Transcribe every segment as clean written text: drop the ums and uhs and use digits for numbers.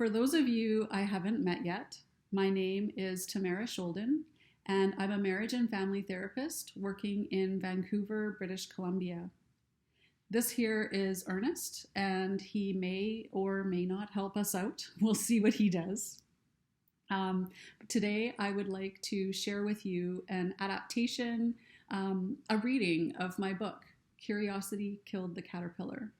For those of you I haven't met yet, my name is Tamara Skjolden, and I'm a marriage and family therapist working in Vancouver, British Columbia. This here is Ernest, and he may or may not help us out. We'll see what he does. Today, I would like to share with you an adaptation, a reading of my book, Curiosity Killed the Caterpillar.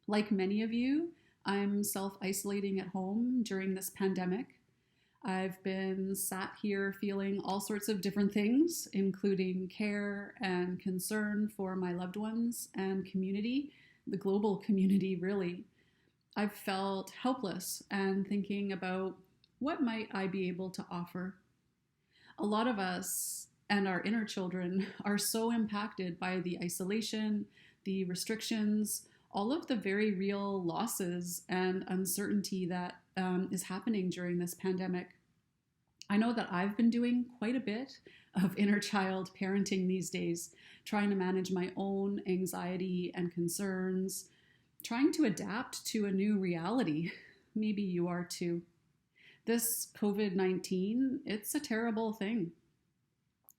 Like many of you, I'm self-isolating at home during this pandemic. I've been sat here feeling all sorts of different things, including care and concern for my loved ones and community, the global community, really. I've felt helpless and thinking about what might I be able to offer. A lot of us and our inner children are so impacted by the isolation, the restrictions, all of the very real losses and uncertainty that is happening during this pandemic. I know that I've been doing quite a bit of inner child parenting these days, trying to manage my own anxiety and concerns, trying to adapt to a new reality. Maybe you are too. This COVID-19, it's a terrible thing.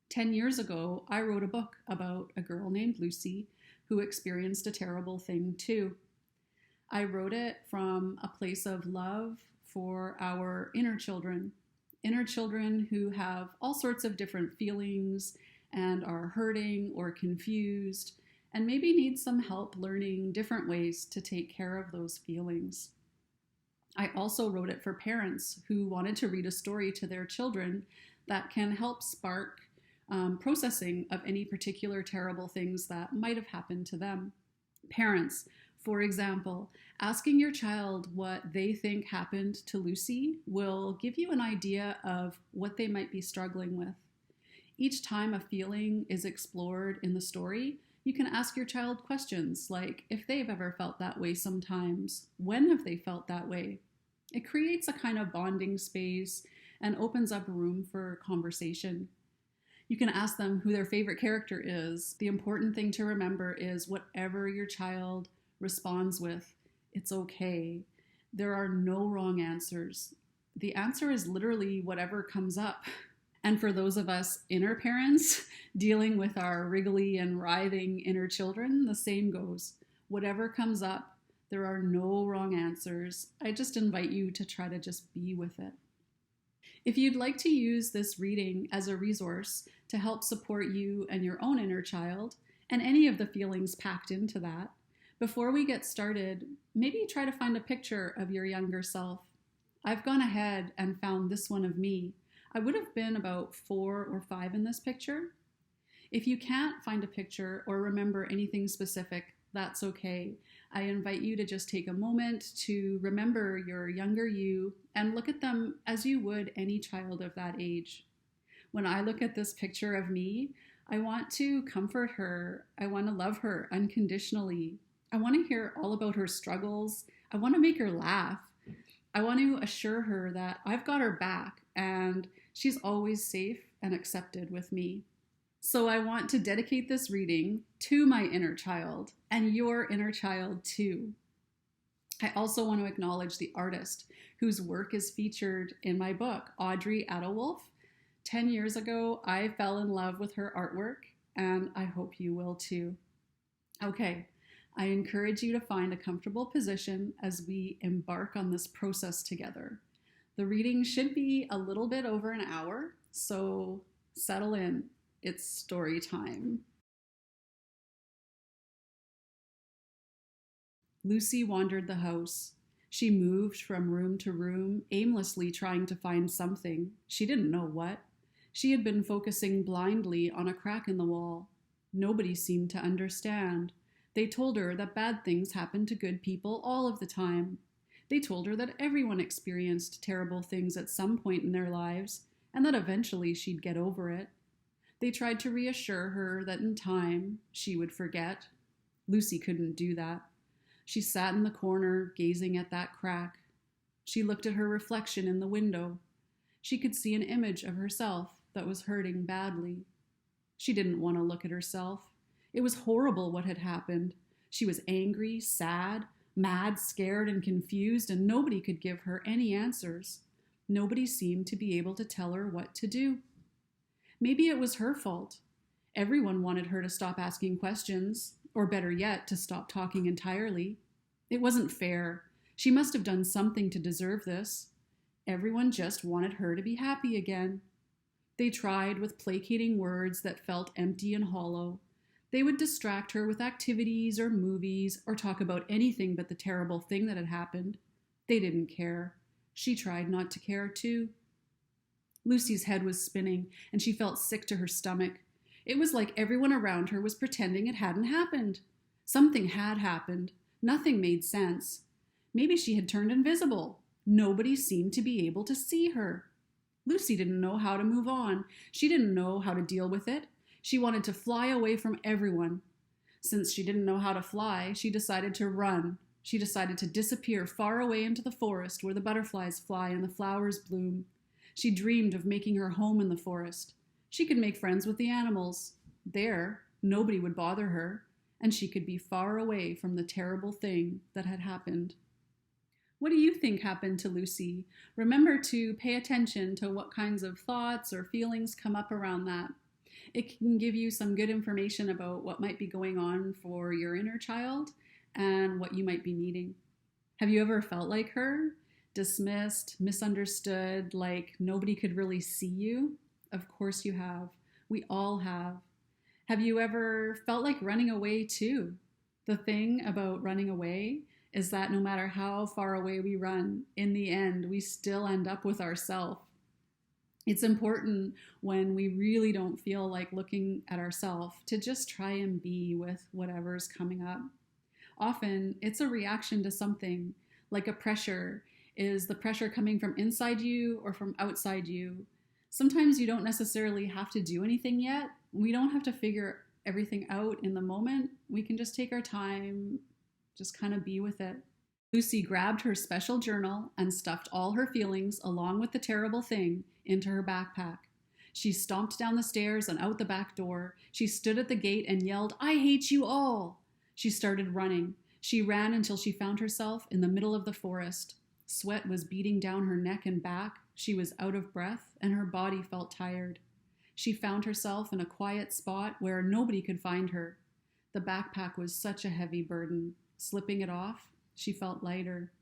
10 years ago, I wrote a book about a girl named Lucy who experienced a terrible thing too. I wrote it from a place of love for our inner children who have all sorts of different feelings and are hurting or confused and maybe need some help learning different ways to take care of those feelings. I also wrote it for parents who wanted to read a story to their children that can help spark processing of any particular terrible things that might have happened to them. Parents, for example, asking your child what they think happened to Lucy will give you an idea of what they might be struggling with. Each time a feeling is explored in the story, you can ask your child questions like if they've ever felt that way sometimes, when have they felt that way? It creates a kind of bonding space and opens up room for conversation. You can ask them who their favorite character is. The important thing to remember is whatever your child responds with, it's okay. There are no wrong answers. The answer is literally whatever comes up. And for those of us inner parents dealing with our wriggly and writhing inner children, the same goes. Whatever comes up, there are no wrong answers. I just invite you to try to just be with it. If you'd like to use this reading as a resource to help support you and your own inner child, and any of the feelings packed into that, before we get started, maybe try to find a picture of your younger self. I've gone ahead and found this one of me. I would have been about 4 or 5 in this picture. If you can't find a picture or remember anything specific, that's okay. I invite you to just take a moment to remember your younger you and look at them as you would any child of that age. When I look at this picture of me, I want to comfort her. I want to love her unconditionally. I want to hear all about her struggles. I want to make her laugh. I want to assure her that I've got her back and she's always safe and accepted with me. So I want to dedicate this reading to my inner child and your inner child too. I also want to acknowledge the artist whose work is featured in my book, Audrey Adalwulf. 10 years ago, I fell in love with her artwork, and I hope you will too. Okay, I encourage you to find a comfortable position as we embark on this process together. The reading should be a little bit over an hour, so settle in. It's story time. Lucy wandered the house. She moved from room to room, aimlessly trying to find something. She didn't know what. She had been focusing blindly on a crack in the wall. Nobody seemed to understand. They told her that bad things happened to good people all of the time. They told her that everyone experienced terrible things at some point in their lives, and that eventually she'd get over it. They tried to reassure her that in time she would forget. Lucy couldn't do that. She sat in the corner, gazing at that crack. She looked at her reflection in the window. She could see an image of herself that was hurting badly. She didn't want to look at herself. It was horrible what had happened. She was angry, sad, mad, scared, and confused, and nobody could give her any answers. Nobody seemed to be able to tell her what to do. Maybe it was her fault. Everyone wanted her to stop asking questions, or better yet, to stop talking entirely. It wasn't fair. She must have done something to deserve this. Everyone just wanted her to be happy again. They tried with placating words that felt empty and hollow. They would distract her with activities or movies or talk about anything but the terrible thing that had happened. They didn't care. She tried not to care, too. Lucy's head was spinning, and she felt sick to her stomach. It was like everyone around her was pretending it hadn't happened. Something had happened. Nothing made sense. Maybe she had turned invisible. Nobody seemed to be able to see her. Lucy didn't know how to move on. She didn't know how to deal with it. She wanted to fly away from everyone. Since she didn't know how to fly, she decided to run. She decided to disappear far away into the forest where the butterflies fly and the flowers bloom. She dreamed of making her home in the forest. She could make friends with the animals. There, nobody would bother her, and she could be far away from the terrible thing that had happened. What do you think happened to Lucy? Remember to pay attention to what kinds of thoughts or feelings come up around that. It can give you some good information about what might be going on for your inner child and what you might be needing. Have you ever felt like her? Dismissed, misunderstood, like nobody could really see you? Of course you have. We all have. Have you ever felt like running away too? The thing about running away is that no matter how far away we run, in the end, we still end up with ourselves. It's important when we really don't feel like looking at ourselves to just try and be with whatever's coming up. Often, it's a reaction to something, like a pressure. Is the pressure coming from inside you or from outside you? Sometimes you don't necessarily have to do anything yet. We don't have to figure everything out in the moment. We can just take our time, just kind of be with it. Lucy grabbed her special journal and stuffed all her feelings, along with the terrible thing, into her backpack. She stomped down the stairs and out the back door. She stood at the gate and yelled, "I hate you all!" She started running. She ran until she found herself in the middle of the forest. Sweat was beating down her neck and back. She was out of breath, and her body felt tired. She found herself in a quiet spot where nobody could find her. The backpack was such a heavy burden. Slipping it off, she felt lighter.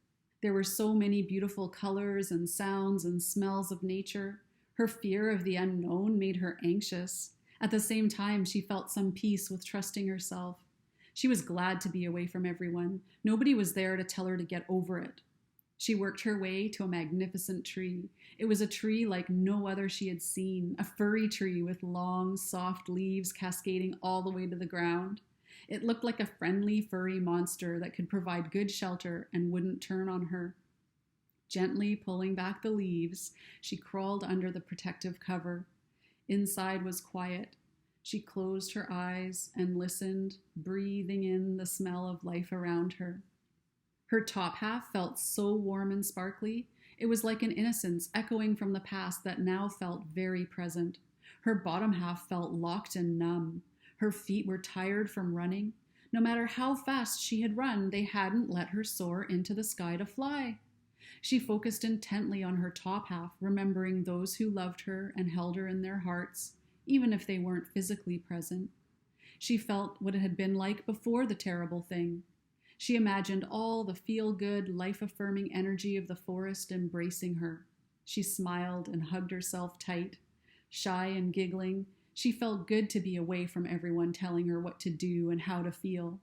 There were so many beautiful colors and sounds and smells of nature. Her fear of the unknown made her anxious. At the same time, she felt some peace with trusting herself. She was glad to be away from everyone. Nobody was there to tell her to get over it. She worked her way to a magnificent tree. It was a tree like no other she had seen, a furry tree with long, soft leaves cascading all the way to the ground. It looked like a friendly, furry monster that could provide good shelter and wouldn't turn on her. Gently pulling back the leaves, she crawled under the protective cover. Inside was quiet. She closed her eyes and listened, breathing in the smell of life around her. Her top half felt so warm and sparkly. It was like an innocence echoing from the past that now felt very present. Her bottom half felt locked and numb. Her feet were tired from running. No matter how fast she had run, they hadn't let her soar into the sky to fly. She focused intently on her top half, remembering those who loved her and held her in their hearts, even if they weren't physically present. She felt what it had been like before the terrible thing. She imagined all the feel-good, life-affirming energy of the forest embracing her. She smiled and hugged herself tight. Shy and giggling, she felt good to be away from everyone telling her what to do and how to feel.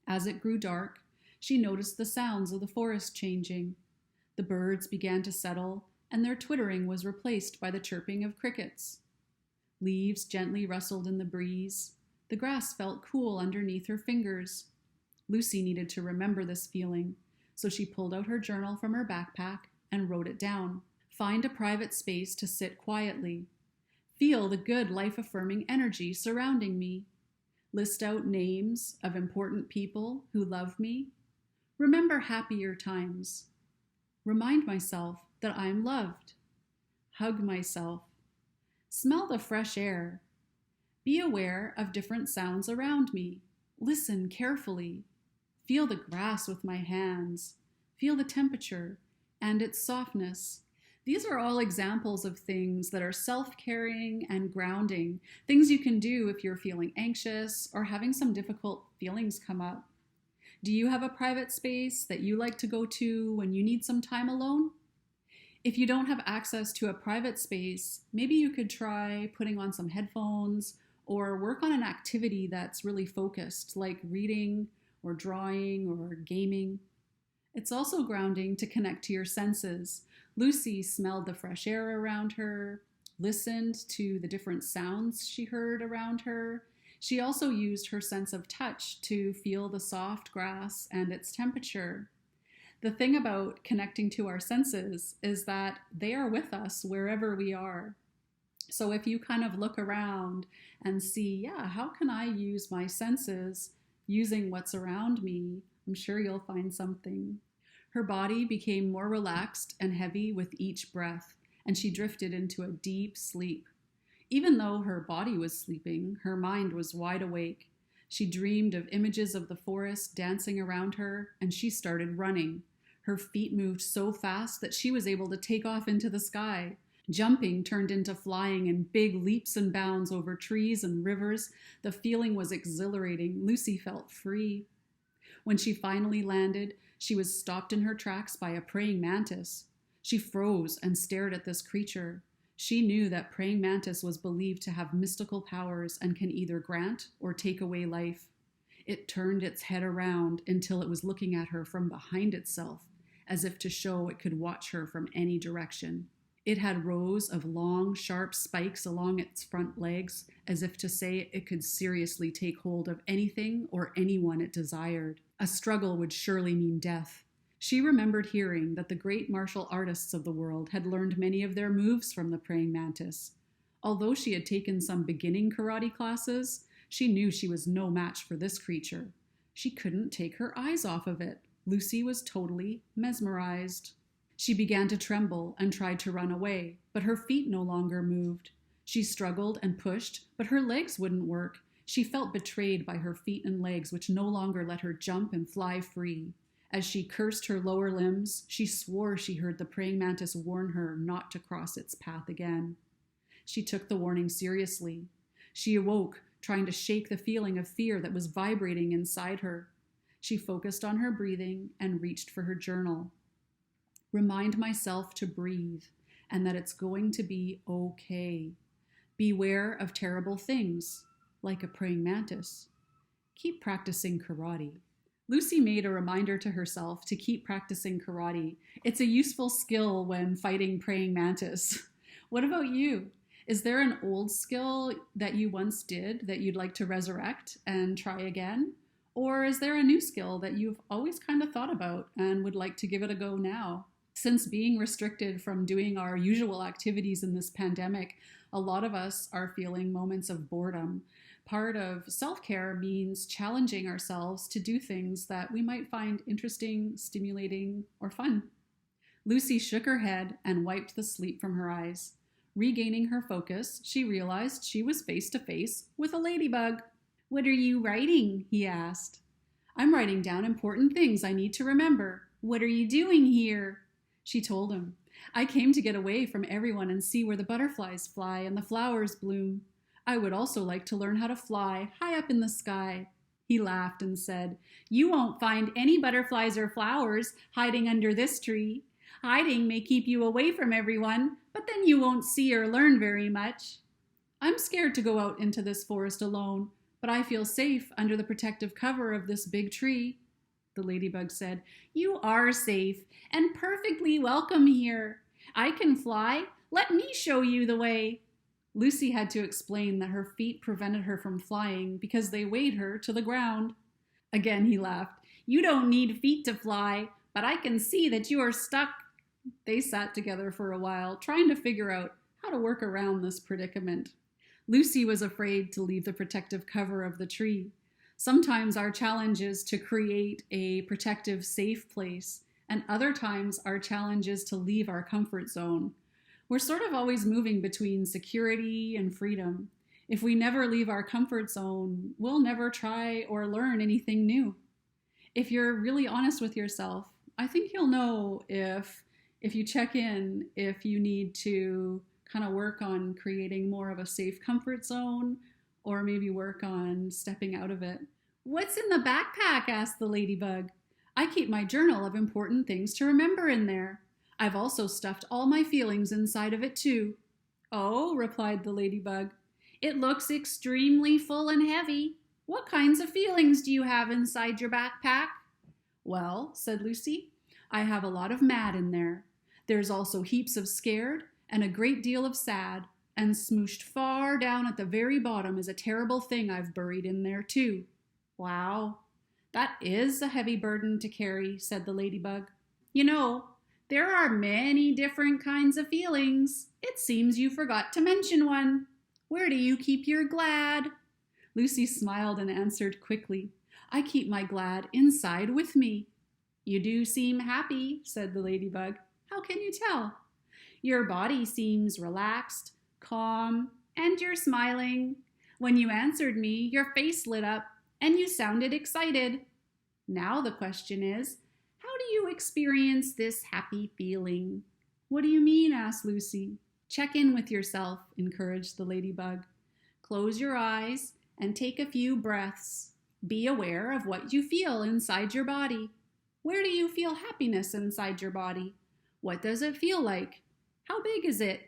As it grew dark, she noticed the sounds of the forest changing. The birds began to settle, and their twittering was replaced by the chirping of crickets. Leaves gently rustled in the breeze. The grass felt cool underneath her fingers. Lucy needed to remember this feeling, so she pulled out her journal from her backpack and wrote it down. Find a private space to sit quietly. Feel the good life-affirming energy surrounding me. List out names of important people who love me. Remember happier times. Remind myself that I'm loved. Hug myself. Smell the fresh air. Be aware of different sounds around me. Listen carefully. Feel the grass with my hands. Feel the temperature and its softness. These are all examples of things that are self-caring and grounding, things you can do if you're feeling anxious or having some difficult feelings come up. Do you have a private space that you like to go to when you need some time alone? If you don't have access to a private space, maybe you could try putting on some headphones or work on an activity that's really focused, like reading or drawing or gaming. It's also grounding to connect to your senses. Lucy smelled the fresh air around her, listened to the different sounds she heard around her. She also used her sense of touch to feel the soft grass and its temperature. The thing about connecting to our senses is that they are with us wherever we are. So if you kind of look around and see, how can I use my senses using what's around me? I'm sure you'll find something. Her body became more relaxed and heavy with each breath, and she drifted into a deep sleep. Even though her body was sleeping, her mind was wide awake. She dreamed of images of the forest dancing around her, and she started running. Her feet moved so fast that she was able to take off into the sky. Jumping turned into flying in big leaps and bounds over trees and rivers. The feeling was exhilarating. Lucy felt free. When she finally landed, she was stopped in her tracks by a praying mantis. She froze and stared at this creature. She knew that praying mantis was believed to have mystical powers and can either grant or take away life. It turned its head around until it was looking at her from behind itself, as if to show it could watch her from any direction. It had rows of long, sharp spikes along its front legs, as if to say it could seriously take hold of anything or anyone it desired. A struggle would surely mean death. She remembered hearing that the great martial artists of the world had learned many of their moves from the praying mantis. Although she had taken some beginning karate classes, she knew she was no match for this creature. She couldn't take her eyes off of it. Lucy was totally mesmerized. She began to tremble and tried to run away, but her feet no longer moved. She struggled and pushed, but her legs wouldn't work. She felt betrayed by her feet and legs, which no longer let her jump and fly free. As she cursed her lower limbs, she swore she heard the praying mantis warn her not to cross its path again. She took the warning seriously. She awoke, trying to shake the feeling of fear that was vibrating inside her. She focused on her breathing and reached for her journal. Remind myself to breathe and that it's going to be okay. Beware of terrible things, like a praying mantis. Keep practicing karate. Lucy made a reminder to herself to keep practicing karate. It's a useful skill when fighting praying mantis. What about you? Is there an old skill that you once did that you'd like to resurrect and try again? Or is there a new skill that you've always kind of thought about and would like to give it a go now? Since being restricted from doing our usual activities in this pandemic, a lot of us are feeling moments of boredom. Part of self-care means challenging ourselves to do things that we might find interesting, stimulating, or fun. Lucy shook her head and wiped the sleep from her eyes. Regaining her focus, she realized she was face to face with a ladybug. "What are you writing?" he asked. "I'm writing down important things I need to remember." "What are you doing here?" She told him. "I came to get away from everyone and see where the butterflies fly and the flowers bloom. I would also like to learn how to fly high up in the sky." He laughed and said, "You won't find any butterflies or flowers hiding under this tree. Hiding may keep you away from everyone, but then you won't see or learn very much." "I'm scared to go out into this forest alone, but I feel safe under the protective cover of this big tree." The ladybug said, "You are safe and perfectly welcome here. I can fly. Let me show you the way." Lucy had to explain that her feet prevented her from flying because they weighed her to the ground. Again he laughed. "You don't need feet to fly, but I can see that you are stuck." They sat together for a while, trying to figure out how to work around this predicament. Lucy was afraid to leave the protective cover of the tree. Sometimes our challenge is to create a protective, safe place, and other times our challenge is to leave our comfort zone. We're sort of always moving between security and freedom. If we never leave our comfort zone, we'll never try or learn anything new. If you're really honest with yourself, I think you'll know if you check in, if you need to kind of work on creating more of a safe comfort zone or maybe work on stepping out of it. What's in the backpack? Asked the ladybug. I keep my journal of important things to remember in there. I've also stuffed all my feelings inside of it too. Oh, replied the ladybug. It looks extremely full and heavy. What kinds of feelings do you have inside your backpack? Well, said Lucy, I have a lot of mad in there. There's also heaps of scared and a great deal of sad, and smooshed far down at the very bottom is a terrible thing I've buried in there too. Wow, that is a heavy burden to carry, said the ladybug. You know, there are many different kinds of feelings. It seems you forgot to mention one. Where do you keep your glad? Lucy smiled and answered quickly, I keep my glad inside with me. You do seem happy, said the ladybug. How can you tell? Your body seems relaxed, calm, and you're smiling. When you answered me, your face lit up and you sounded excited. Now the question is, how do you experience this happy feeling? What do you mean? Asked Lucy. Check in with yourself, encouraged the ladybug. Close your eyes and take a few breaths. Be aware of what you feel inside your body. Where do you feel happiness inside your body? What does it feel like? How big is it?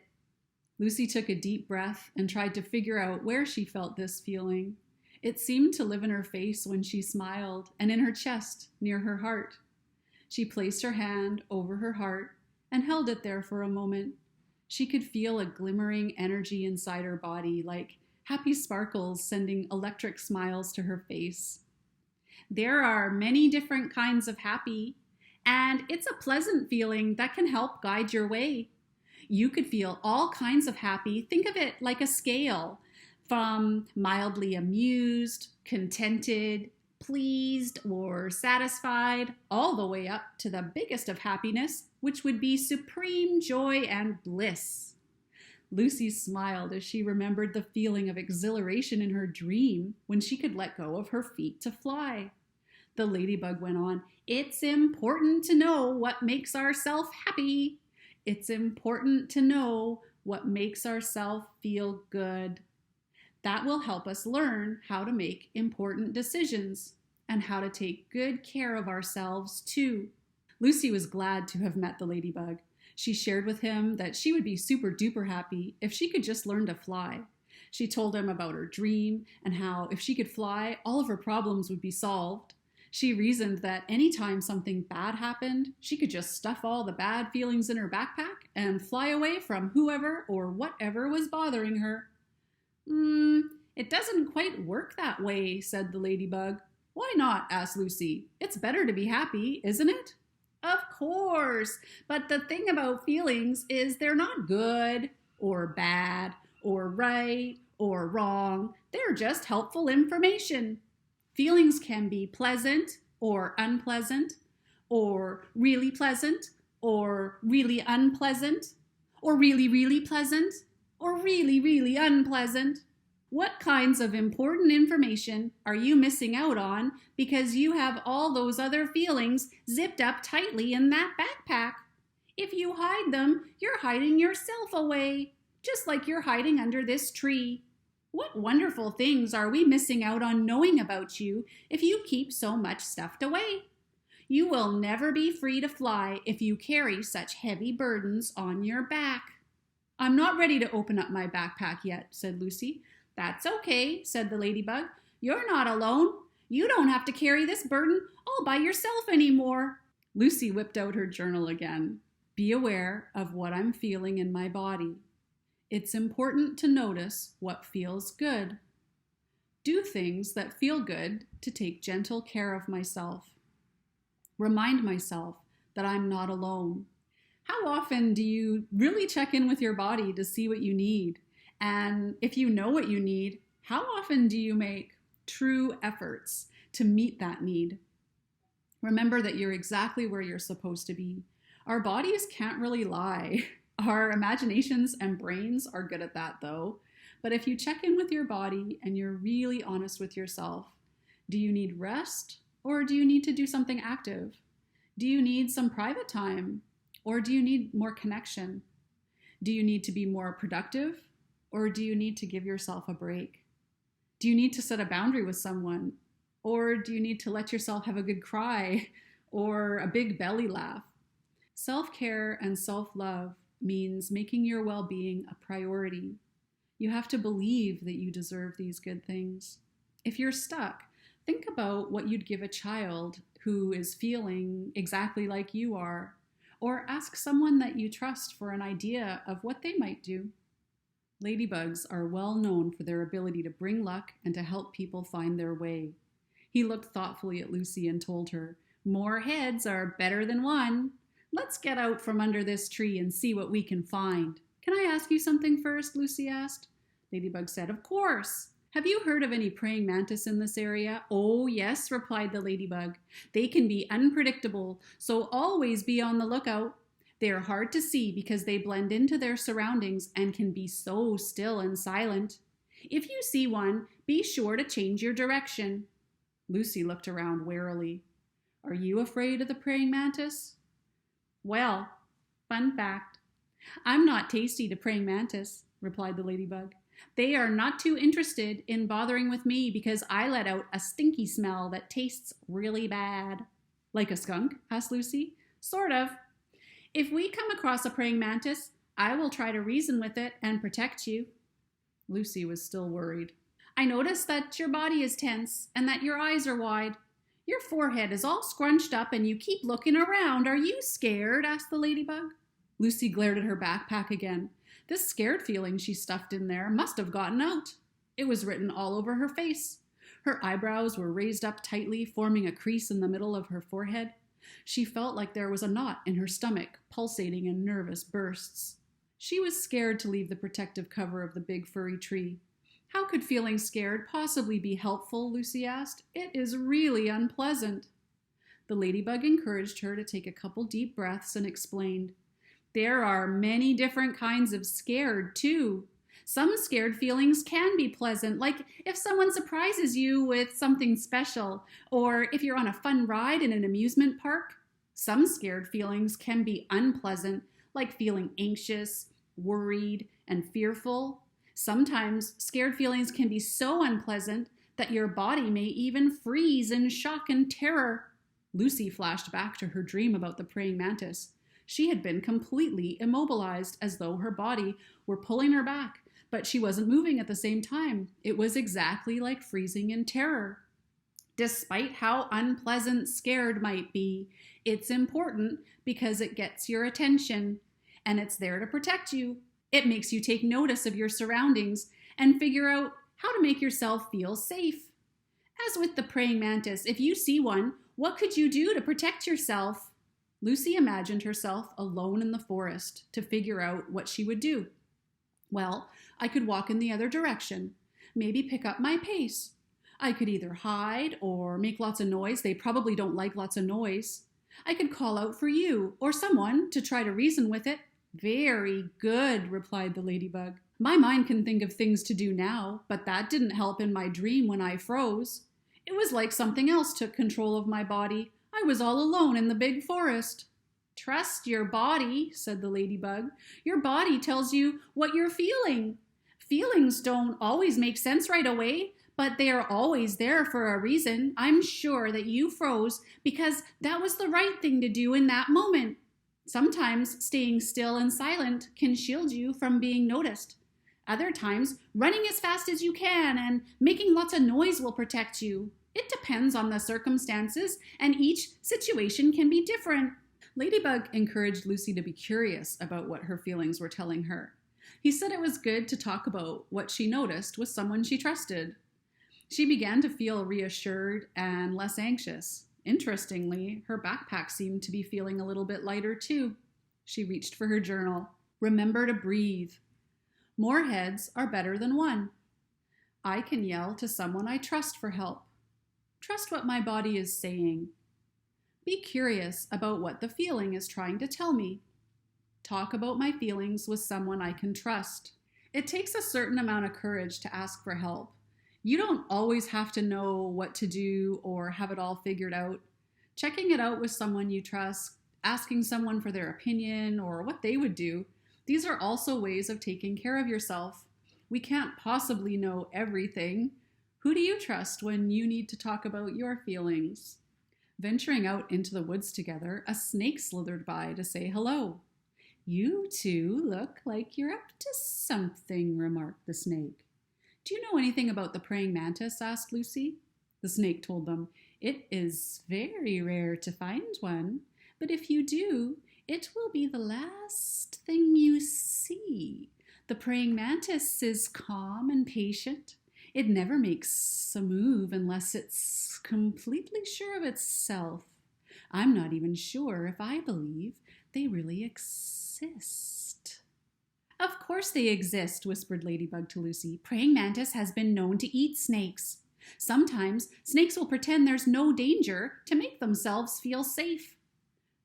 Lucy took a deep breath and tried to figure out where she felt this feeling. It seemed to live in her face when she smiled and in her chest near her heart. She placed her hand over her heart and held it there for a moment. She could feel a glimmering energy inside her body, like happy sparkles sending electric smiles to her face. There are many different kinds of happy, and it's a pleasant feeling that can help guide your way. You could feel all kinds of happy. Think of it like a scale, from mildly amused, contented, pleased, or satisfied, all the way up to the biggest of happiness, which would be supreme joy and bliss. Lucy smiled as she remembered the feeling of exhilaration in her dream when she could let go of her feet to fly. The ladybug went on, It's important to know what makes ourselves happy. It's important to know what makes ourselves feel good. That will help us learn how to make important decisions and how to take good care of ourselves too. Lucy was glad to have met the ladybug. She shared with him that she would be super duper happy if she could just learn to fly. She told him about her dream and how if she could fly, all of her problems would be solved. She reasoned that anytime something bad happened, she could just stuff all the bad feelings in her backpack and fly away from whoever or whatever was bothering her. It doesn't quite work that way, said the ladybug. Why not? Asked Lucy. It's better to be happy, isn't it? Of course, but the thing about feelings is they're not good or bad or right or wrong. They're just helpful information. Feelings can be pleasant or unpleasant, or really pleasant or really unpleasant, or really, really pleasant, or really, really unpleasant. What kinds of important information are you missing out on because you have all those other feelings zipped up tightly in that backpack? If you hide them, you're hiding yourself away, just like you're hiding under this tree. What wonderful things are we missing out on knowing about you if you keep so much stuffed away? You will never be free to fly if you carry such heavy burdens on your back. I'm not ready to open up my backpack yet, said Lucy. That's okay, said the ladybug. You're not alone. You don't have to carry this burden all by yourself anymore. Lucy whipped out her journal again. Be aware of what I'm feeling in my body. It's important to notice what feels good. Do things that feel good to take gentle care of myself. Remind myself that I'm not alone. How often do you really check in with your body to see what you need? And if you know what you need, how often do you make true efforts to meet that need? Remember that you're exactly where you're supposed to be. Our bodies can't really lie. Our imaginations and brains are good at that though. But if you check in with your body and you're really honest with yourself, do you need rest Or do you need to do something active? Do you need some private time? Or do you need more connection? Do you need to be more productive? Or do you need to give yourself a break? Do you need to set a boundary with someone? Or do you need to let yourself have a good cry or a big belly laugh? Self-care and self-love means making your well-being a priority. You have to believe that you deserve these good things. If you're stuck, think about what you'd give a child who is feeling exactly like you are, or ask someone that you trust for an idea of what they might do. Ladybugs are well known for their ability to bring luck and to help people find their way. He looked thoughtfully at Lucy and told her, "More heads are better than one. Let's get out from under this tree and see what we can find." "Can I ask you something first?" Lucy asked. Ladybug said, "Of course. Have you heard of any praying mantis in this area?" "Oh, yes," replied the ladybug. "They can be unpredictable, so always be on the lookout. They are hard to see because they blend into their surroundings and can be so still and silent. If you see one, be sure to change your direction." Lucy looked around warily. "Are you afraid of the praying mantis?" "Well, fun fact, I'm not tasty to praying mantis," replied the ladybug. "They are not too interested in bothering with me because I let out a stinky smell that tastes really bad." "Like a skunk?" asked Lucy. "Sort of. If we come across a praying mantis, I will try to reason with it and protect you." Lucy was still worried. "I notice that your body is tense and that your eyes are wide. Your forehead is all scrunched up and you keep looking around. Are you scared?" asked the ladybug. Lucy glared at her backpack again. This scared feeling she stuffed in there must have gotten out. It was written all over her face. Her eyebrows were raised up tightly, forming a crease in the middle of her forehead. She felt like there was a knot in her stomach, pulsating in nervous bursts. She was scared to leave the protective cover of the big furry tree. "How could feeling scared possibly be helpful?" Lucy asked. "It is really unpleasant." The ladybug encouraged her to take a couple deep breaths and explained, "There are many different kinds of scared, too. Some scared feelings can be pleasant, like if someone surprises you with something special, or if you're on a fun ride in an amusement park. Some scared feelings can be unpleasant, like feeling anxious, worried, and fearful. Sometimes scared feelings can be so unpleasant that your body may even freeze in shock and terror." Lucy flashed back to her dream about the praying mantis. She had been completely immobilized, as though her body were pulling her back, but she wasn't moving at the same time. It was exactly like freezing in terror. Despite how unpleasant scared might be, it's important because it gets your attention, and it's there to protect you. It makes you take notice of your surroundings and figure out how to make yourself feel safe. As with the praying mantis, if you see one, what could you do to protect yourself? Lucy imagined herself alone in the forest to figure out what she would do. "Well, I could walk in the other direction, maybe pick up my pace. I could either hide or make lots of noise. They probably don't like lots of noise. I could call out for you or someone to try to reason with it." "Very good," replied the ladybug. "My mind can think of things to do now, but that didn't help in my dream when I froze. It was like something else took control of my body. I was all alone in the big forest." "Trust your body," said the ladybug. "Your body tells you what you're feeling. Feelings don't always make sense right away, but they are always there for a reason. I'm sure that you froze because that was the right thing to do in that moment. Sometimes staying still and silent can shield you from being noticed. Other times, running as fast as you can and making lots of noise will protect you. It depends on the circumstances, and each situation can be different." Ladybug encouraged Lucy to be curious about what her feelings were telling her. He said it was good to talk about what she noticed with someone she trusted. She began to feel reassured and less anxious. Interestingly, her backpack seemed to be feeling a little bit lighter too. She reached for her journal. "Remember to breathe. More heads are better than one. I can yell to someone I trust for help. Trust what my body is saying. Be curious about what the feeling is trying to tell me. Talk about my feelings with someone I can trust." It takes a certain amount of courage to ask for help. You don't always have to know what to do or have it all figured out. Checking it out with someone you trust, asking someone for their opinion or what they would do, these are also ways of taking care of yourself. We can't possibly know everything. Who do you trust when you need to talk about your feelings? Venturing out into the woods together, a snake slithered by to say hello. You two look like you're up to something, remarked the snake. Do you know anything about the praying mantis? Asked Lucy. The snake told them, It is very rare to find one, but if you do, it will be the last thing you see. The praying mantis is calm and patient. It never makes a move unless it's completely sure of itself. I'm not even sure if I believe they really exist. Of course they exist, whispered Ladybug to Lucy. Praying mantis has been known to eat snakes. Sometimes snakes will pretend there's no danger to make themselves feel safe.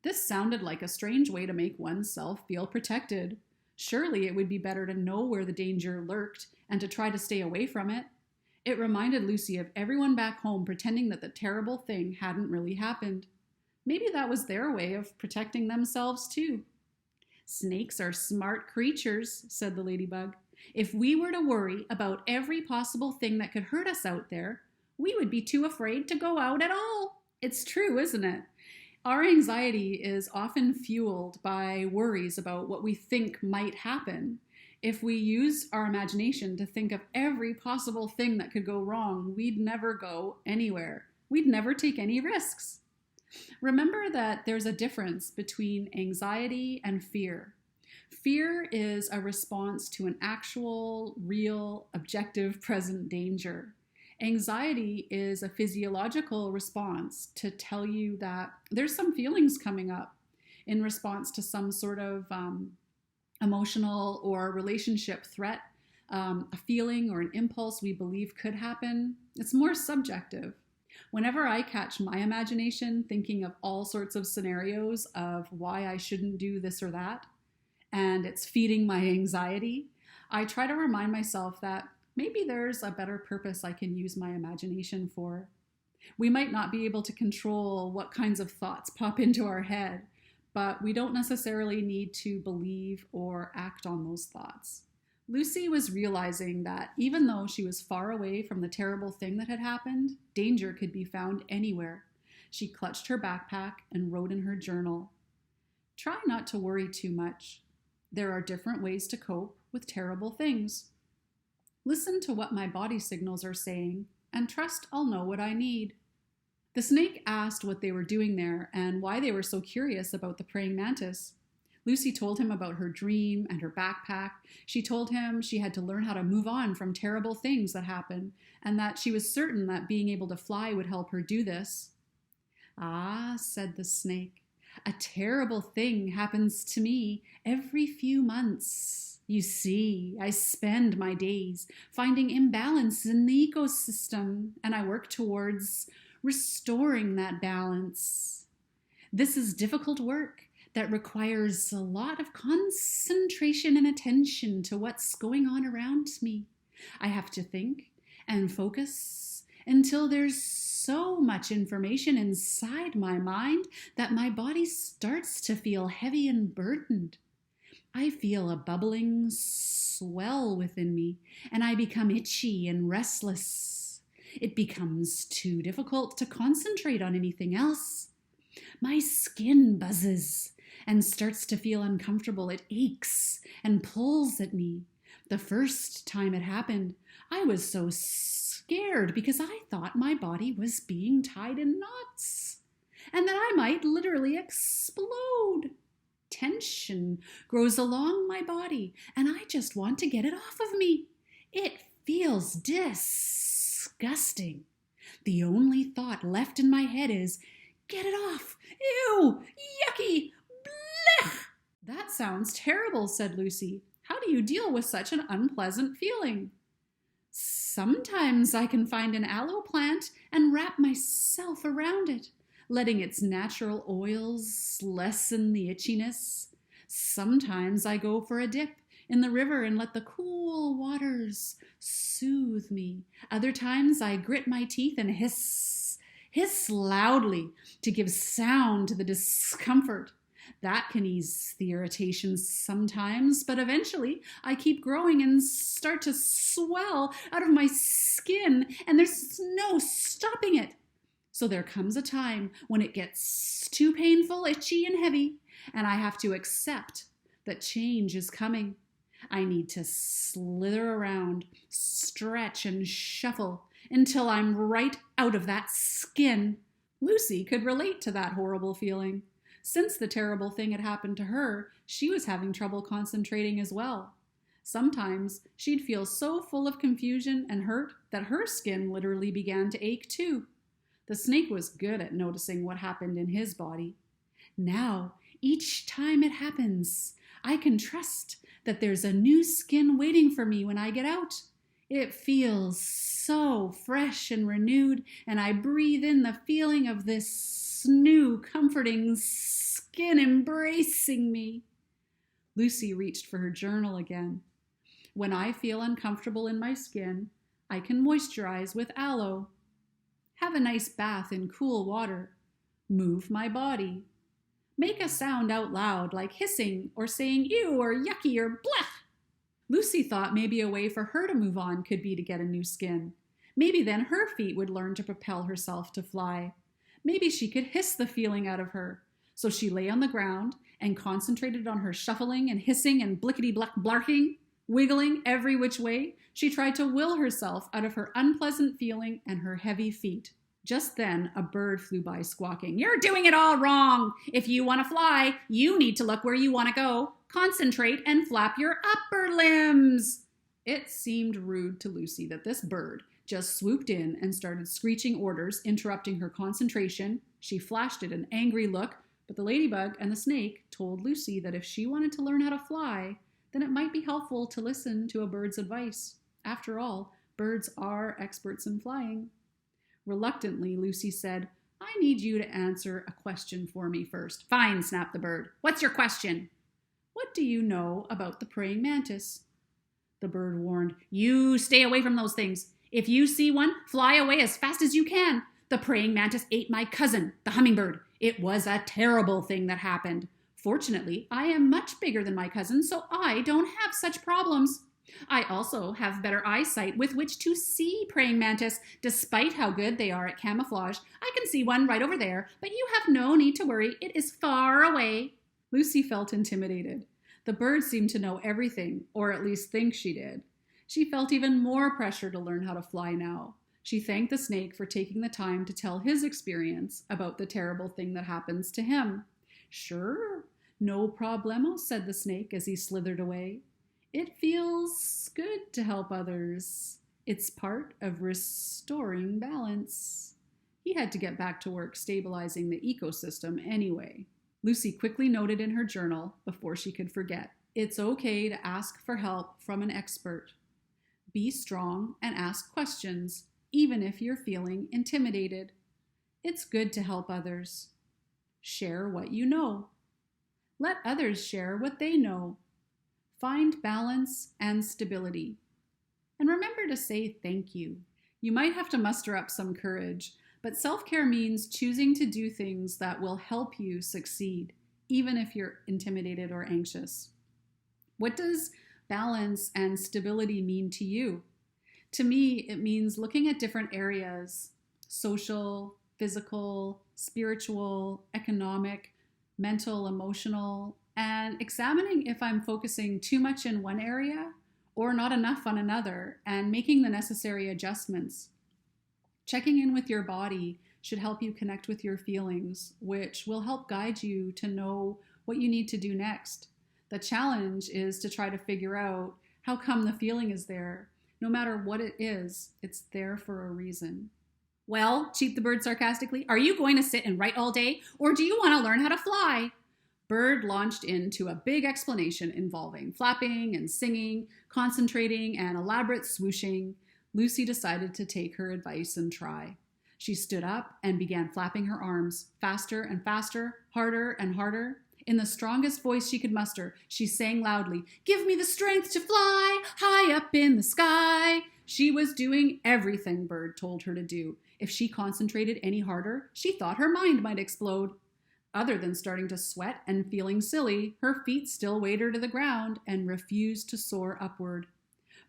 This sounded like a strange way to make oneself feel protected. Surely it would be better to know where the danger lurked and to try to stay away from it. It reminded Lucy of everyone back home pretending that the terrible thing hadn't really happened. Maybe that was their way of protecting themselves too. Snakes are smart creatures, said the ladybug. If we were to worry about every possible thing that could hurt us out there, we would be too afraid to go out at all. It's true, isn't it? Our anxiety is often fueled by worries about what we think might happen. If we use our imagination to think of every possible thing that could go wrong, we'd never go anywhere. We'd never take any risks. Remember that there's a difference between anxiety and fear. Fear is a response to an actual, real, objective, present danger. Anxiety is a physiological response to tell you that there's some feelings coming up in response to some sort of emotional or relationship threat, a feeling or an impulse we believe could happen. It's more subjective. Whenever I catch my imagination thinking of all sorts of scenarios of why I shouldn't do this or that, and it's feeding my anxiety, I try to remind myself that maybe there's a better purpose I can use my imagination for. We might not be able to control what kinds of thoughts pop into our head, but we don't necessarily need to believe or act on those thoughts. Lucy was realizing that even though she was far away from the terrible thing that had happened, danger could be found anywhere. She clutched her backpack and wrote in her journal, Try not to worry too much. There are different ways to cope with terrible things. Listen to what my body signals are saying, and trust I'll know what I need. The snake asked what they were doing there and why they were so curious about the praying mantis. Lucy told him about her dream and her backpack. She told him she had to learn how to move on from terrible things that happened, and that she was certain that being able to fly would help her do this. Ah, said the snake, a terrible thing happens to me every few months. You see, I spend my days finding imbalance in the ecosystem, and I work towards restoring that balance. This is difficult work that requires a lot of concentration and attention to what's going on around me. I have to think and focus until there's so much information inside my mind that my body starts to feel heavy and burdened. I feel a bubbling swell within me, and I become itchy and restless. It becomes too difficult to concentrate on anything else. My skin buzzes and starts to feel uncomfortable. It aches and pulls at me. The first time it happened, I was so scared because I thought my body was being tied in knots and that I might literally explode. Tension grows along my body and I just want to get it off of me. It feels disgusting. The only thought left in my head is, get it off. Ew, yucky, blech. That sounds terrible, said Lucy. How do you deal with such an unpleasant feeling? Sometimes I can find an aloe plant and wrap myself around it, letting its natural oils lessen the itchiness. Sometimes I go for a dip in the river and let the cool waters soothe me. Other times I grit my teeth and hiss loudly to give sound to the discomfort. That can ease the irritation sometimes, but eventually I keep growing and start to swell out of my skin, and there's no stopping it. So there comes a time when it gets too painful, itchy, and heavy, and I have to accept that change is coming. I need to slither around, stretch, and shuffle until I'm right out of that skin. Lucy could relate to that horrible feeling. Since the terrible thing had happened to her, she was having trouble concentrating as well. Sometimes she'd feel so full of confusion and hurt that her skin literally began to ache too. The snake was good at noticing what happened in his body. Now, each time it happens, I can trust that there's a new skin waiting for me when I get out. It feels so fresh and renewed, and I breathe in the feeling of this new, comforting skin embracing me. Lucy reached for her journal again. When I feel uncomfortable in my skin, I can moisturize with aloe. Have a nice bath in cool water. Move my body. Make a sound out loud like hissing or saying ew or yucky or blech. Lucy thought maybe a way for her to move on could be to get a new skin. Maybe then her feet would learn to propel herself to fly. Maybe she could hiss the feeling out of her. So she lay on the ground and concentrated on her shuffling and hissing and blickety-black blarking, wiggling every which way. She tried to will herself out of her unpleasant feeling and her heavy feet. Just then, a bird flew by squawking, "You're doing it all wrong! If you want to fly, you need to look where you want to go. Concentrate and flap your upper limbs." It seemed rude to Lucy that this bird just swooped in and started screeching orders, interrupting her concentration. She flashed it an angry look, but the ladybug and the snake told Lucy that if she wanted to learn how to fly, then it might be helpful to listen to a bird's advice. After all, birds are experts in flying. Reluctantly, Lucy said, "I need you to answer a question for me first." "Fine," snapped the bird. "What's your question?" "What do you know about the praying mantis?" The bird warned, "You stay away from those things. If you see one, fly away as fast as you can. The praying mantis ate my cousin, the hummingbird. It was a terrible thing that happened. Fortunately, I am much bigger than my cousin, so I don't have such problems. I also have better eyesight with which to see praying mantis. Despite how good they are at camouflage, I can see one right over there, but you have no need to worry. It is far away." Lucy felt intimidated. The bird seemed to know everything, or at least think she did. She felt even more pressure to learn how to fly now. She thanked the snake for taking the time to tell his experience about the terrible thing that happens to him. "Sure, no problemo," said the snake as he slithered away. "It feels good to help others. It's part of restoring balance." He had to get back to work stabilizing the ecosystem anyway. Lucy quickly noted in her journal, before she could forget, "It's okay to ask for help from an expert. Be strong and ask questions, even if you're feeling intimidated. It's good to help others. Share what you know. Let others share what they know. Find balance and stability. And remember to say thank you." You might have to muster up some courage, but self-care means choosing to do things that will help you succeed, even if you're intimidated or anxious. What does balance and stability mean to you? To me, it means looking at different areas: social, physical, spiritual, economic, mental, emotional, and examining if I'm focusing too much in one area or not enough on another, and making the necessary adjustments. Checking in with your body should help you connect with your feelings, which will help guide you to know what you need to do next. The challenge is to try to figure out how come the feeling is there. No matter what it is, it's there for a reason. "Well," cheeped the bird sarcastically, "are you going to sit and write all day, or do you want to learn how to fly?" Bird launched into a big explanation involving flapping and singing, concentrating, and elaborate swooshing. Lucy decided to take her advice and try. She stood up and began flapping her arms, faster and faster, harder and harder. In the strongest voice she could muster, she sang loudly, "Give me the strength to fly high up in the sky." She was doing everything Bird told her to do. If she concentrated any harder, she thought her mind might explode. Other than starting to sweat and feeling silly, her feet still weighed her to the ground and refused to soar upward.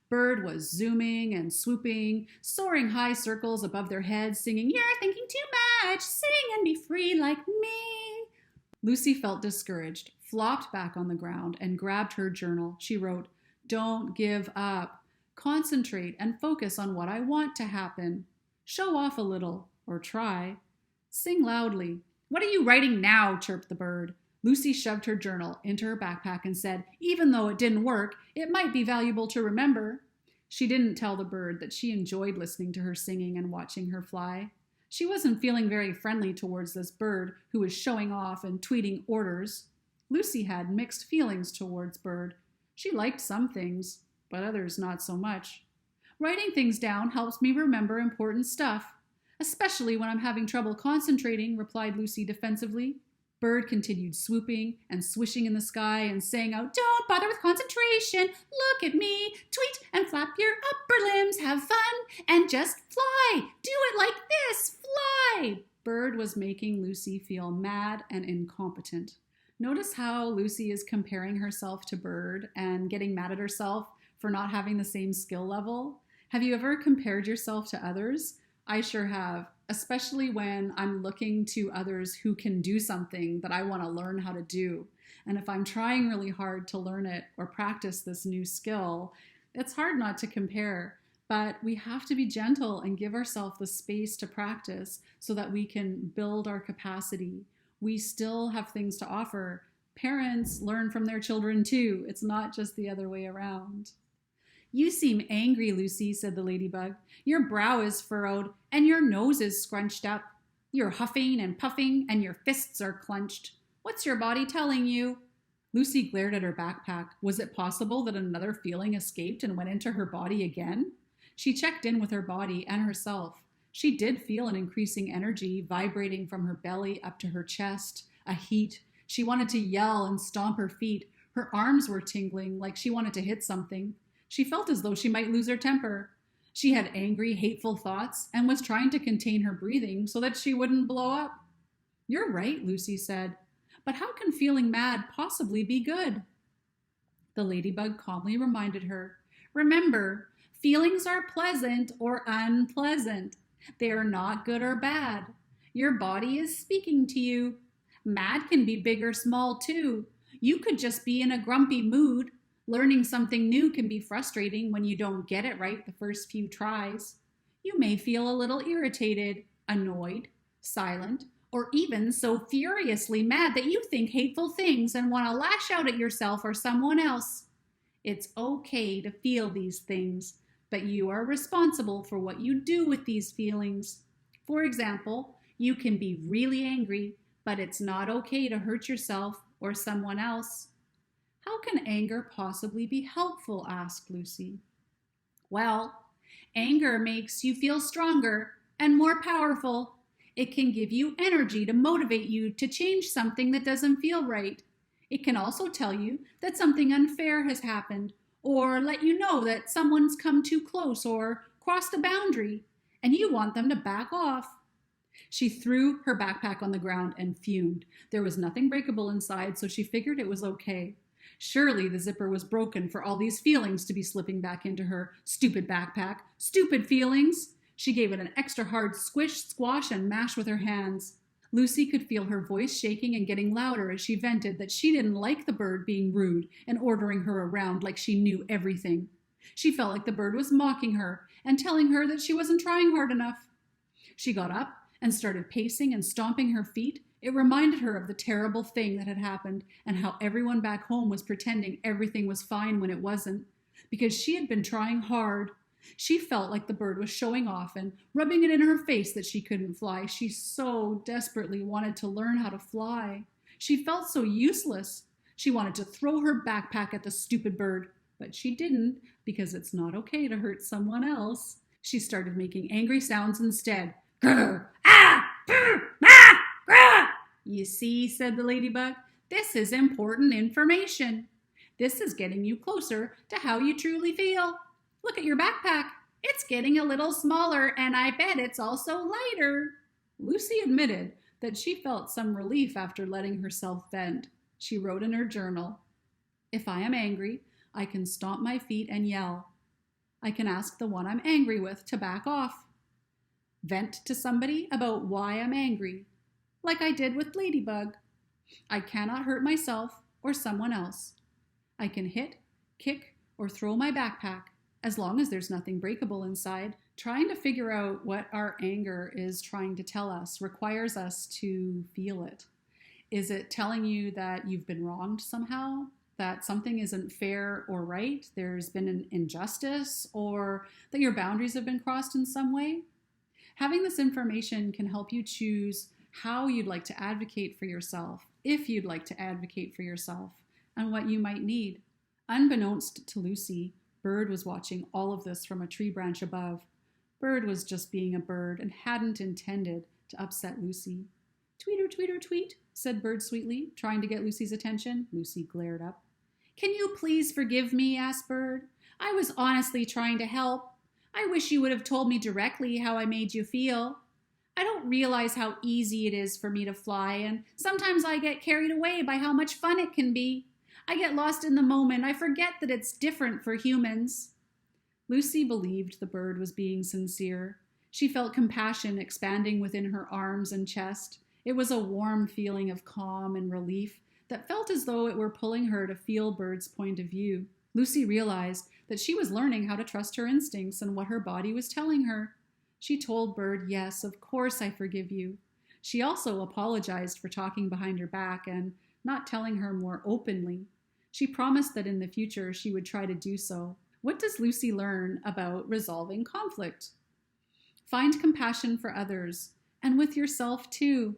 Bird was zooming and swooping, soaring high circles above their heads, singing, "You're thinking too much, sing and be free like me." Lucy felt discouraged, flopped back on the ground, and grabbed her journal. She wrote, "Don't give up. Concentrate and focus on what I want to happen. Show off a little, or try. Sing loudly." "What are you writing now?" chirped the bird. Lucy shoved her journal into her backpack and said, "Even though it didn't work, it might be valuable to remember." She didn't tell the bird that she enjoyed listening to her singing and watching her fly. She wasn't feeling very friendly towards this bird who was showing off and tweeting orders. Lucy had mixed feelings towards Bird. She liked some things, but others not so much. "Writing things down helps me remember important stuff, especially when I'm having trouble concentrating," replied Lucy defensively. Bird continued swooping and swishing in the sky and sang out, "Don't bother with concentration. Look at me. Tweet and flap your upper limbs. Have fun and just fly. Do it like this. Fly." Bird was making Lucy feel mad and incompetent. Notice how Lucy is comparing herself to Bird and getting mad at herself for not having the same skill level. Have you ever compared yourself to others? I sure have, especially when I'm looking to others who can do something that I want to learn how to do. And if I'm trying really hard to learn it or practice this new skill, it's hard not to compare. But we have to be gentle and give ourselves the space to practice so that we can build our capacity. We still have things to offer. Parents learn from their children too. It's not just the other way around. "You seem angry, Lucy," said the ladybug. "Your brow is furrowed and your nose is scrunched up. You're huffing and puffing and your fists are clenched. What's your body telling you?" Lucy glared at her backpack. Was it possible that another feeling escaped and went into her body again? She checked in with her body and herself. She did feel an increasing energy vibrating from her belly up to her chest, a heat. She wanted to yell and stomp her feet. Her arms were tingling like she wanted to hit something. She felt as though she might lose her temper. She had angry, hateful thoughts and was trying to contain her breathing so that she wouldn't blow up. "You're right," Lucy said. "But how can feeling mad possibly be good?" The ladybug calmly reminded her, "Remember, feelings are pleasant or unpleasant. They are not good or bad. Your body is speaking to you. Mad can be big or small too. You could just be in a grumpy mood. Learning something new can be frustrating when you don't get it right the first few tries. You may feel a little irritated, annoyed, silent, or even so furiously mad that you think hateful things and want to lash out at yourself or someone else. It's okay to feel these things, but you are responsible for what you do with these feelings. For example, you can be really angry, but it's not okay to hurt yourself or someone else." "How can anger possibly be helpful?" asked Lucy. "Well, anger makes you feel stronger and more powerful. It can give you energy to motivate you to change something that doesn't feel right. It can also tell you that something unfair has happened, or let you know that someone's come too close or crossed a boundary, and you want them to back off." She threw her backpack on the ground and fumed. There was nothing breakable inside, so she figured it was okay. Surely the zipper was broken for all these feelings to be slipping back into her stupid backpack. Stupid feelings! She gave it an extra hard squish, squash, and mash with her hands. Lucy could feel her voice shaking and getting louder as she vented that she didn't like the bird being rude and ordering her around like she knew everything. She felt like the bird was mocking her and telling her that she wasn't trying hard enough. She got up and started pacing and stomping her feet. It reminded her of the terrible thing that had happened and how everyone back home was pretending everything was fine when it wasn't, because she had been trying hard. She felt like the bird was showing off and rubbing it in her face that she couldn't fly. She so desperately wanted to learn how to fly. She felt so useless. She wanted to throw her backpack at the stupid bird, but she didn't, because it's not okay to hurt someone else. She started making angry sounds instead. "Grr! Ah! Brr! Ah! Grr!" "You see," said the ladybug, This is important information. This is getting you closer to how you truly feel. Look at your backpack. It's getting a little smaller, and I bet it's also lighter. Lucy admitted that she felt some relief after letting herself vent. She wrote in her journal, "If I am angry, I can stomp my feet and yell. I can ask the one I'm angry with to back off. Vent to somebody about why I'm angry, like I did with Ladybug. I cannot hurt myself or someone else. I can hit, kick, or throw my backpack, as long as there's nothing breakable inside." Trying to figure out what our anger is trying to tell us requires us to feel it. Is it telling you that you've been wronged somehow? That something isn't fair or right? There's been an injustice, or that your boundaries have been crossed in some way? Having this information can help you choose how you'd like to advocate for yourself, if you'd like to advocate for yourself, and what you might need. Unbeknownst to Lucy, Bird was watching all of this from a tree branch above. Bird was just being a bird and hadn't intended to upset Lucy. "Tweeter, tweeter, tweet," said Bird sweetly, trying to get Lucy's attention. Lucy glared up. "Can you please forgive me?" asked Bird. "I was honestly trying to help. I wish you would have told me directly how I made you feel. I don't realize how easy it is for me to fly, and sometimes I get carried away by how much fun it can be. I get lost in the moment. I forget that it's different for humans." Lucy believed the bird was being sincere. She felt compassion expanding within her arms and chest. It was a warm feeling of calm and relief that felt as though it were pulling her to feel Bird's point of view. Lucy realized that she was learning how to trust her instincts and what her body was telling her. She told Bird, "Yes, of course I forgive you." She also apologized for talking behind her back and not telling her more openly. She promised that in the future she would try to do so. What does Lucy learn about resolving conflict? Find compassion for others, and with yourself too.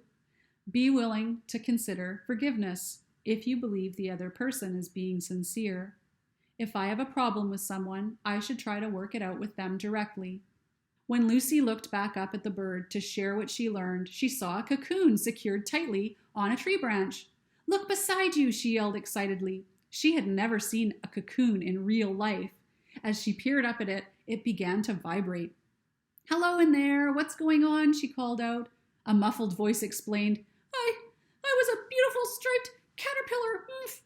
Be willing to consider forgiveness if you believe the other person is being sincere. If I have a problem with someone, I should try to work it out with them directly. When Lucy looked back up at the bird to share what she learned, she saw a cocoon secured tightly on a tree branch. "Look beside you," she yelled excitedly. She had never seen a cocoon in real life. As she peered up at it, it began to vibrate. "Hello in there, what's going on?" she called out. A muffled voice explained, I was a beautiful striped caterpillar. Oof,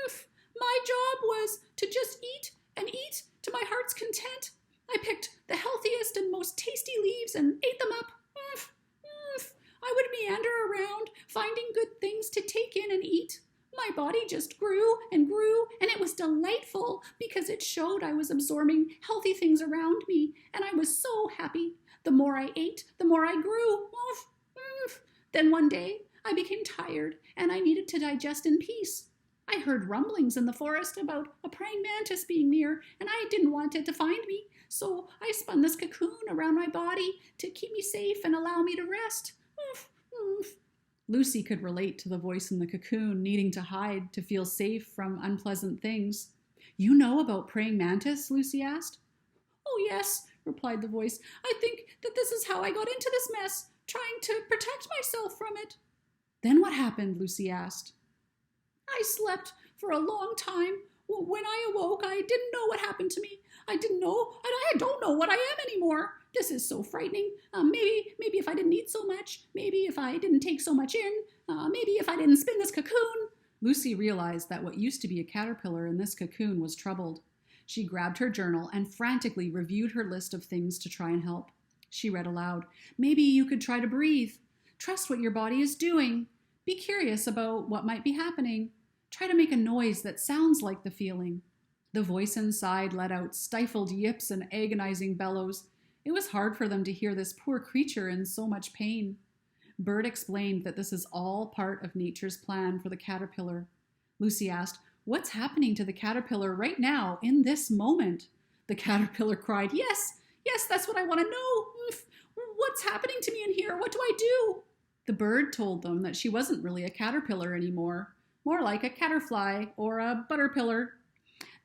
oof. My job was to just eat and eat to my heart's content. I picked the healthiest and most tasty leaves and ate them up. Oof, oof. I would meander around, finding good things to take in and eat. My body just grew, and it was delightful because it showed I was absorbing healthy things around me, and I was so happy. The more I ate, the more I grew. Oof, oof. Then one day, I became tired, and I needed to digest in peace. I heard rumblings in the forest about a praying mantis being near, and I didn't want it to find me, so I spun this cocoon around my body to keep me safe and allow me to rest. Oof, oof." Lucy could relate to the voice in the cocoon needing to hide to feel safe from unpleasant things. "You know about praying mantis?" Lucy asked. "Oh, yes," replied the voice. "I think that this is how I got into this mess, trying to protect myself from it." "Then what happened?" Lucy asked. "I slept for a long time. When I awoke, I didn't know what happened to me. I didn't know, and I don't know what I am anymore. This is so frightening. Maybe if I didn't eat so much, maybe if I didn't take so much in, maybe if I didn't spin this cocoon." Lucy realized that what used to be a caterpillar in this cocoon was troubled. She grabbed her journal and frantically reviewed her list of things to try and help. She read aloud, "Maybe you could try to breathe. Trust what your body is doing. Be curious about what might be happening. Try to make a noise that sounds like the feeling." The voice inside let out stifled yips and agonizing bellows. It was hard for them to hear this poor creature in so much pain. Bird explained that this is all part of nature's plan for the caterpillar. Lucy asked, "What's happening to the caterpillar right now, in this moment?" The caterpillar cried, Yes, that's what I want to know. What's happening to me in here? What do I do?" The bird told them that she wasn't really a caterpillar anymore, more like a caterfly or a butterpillar.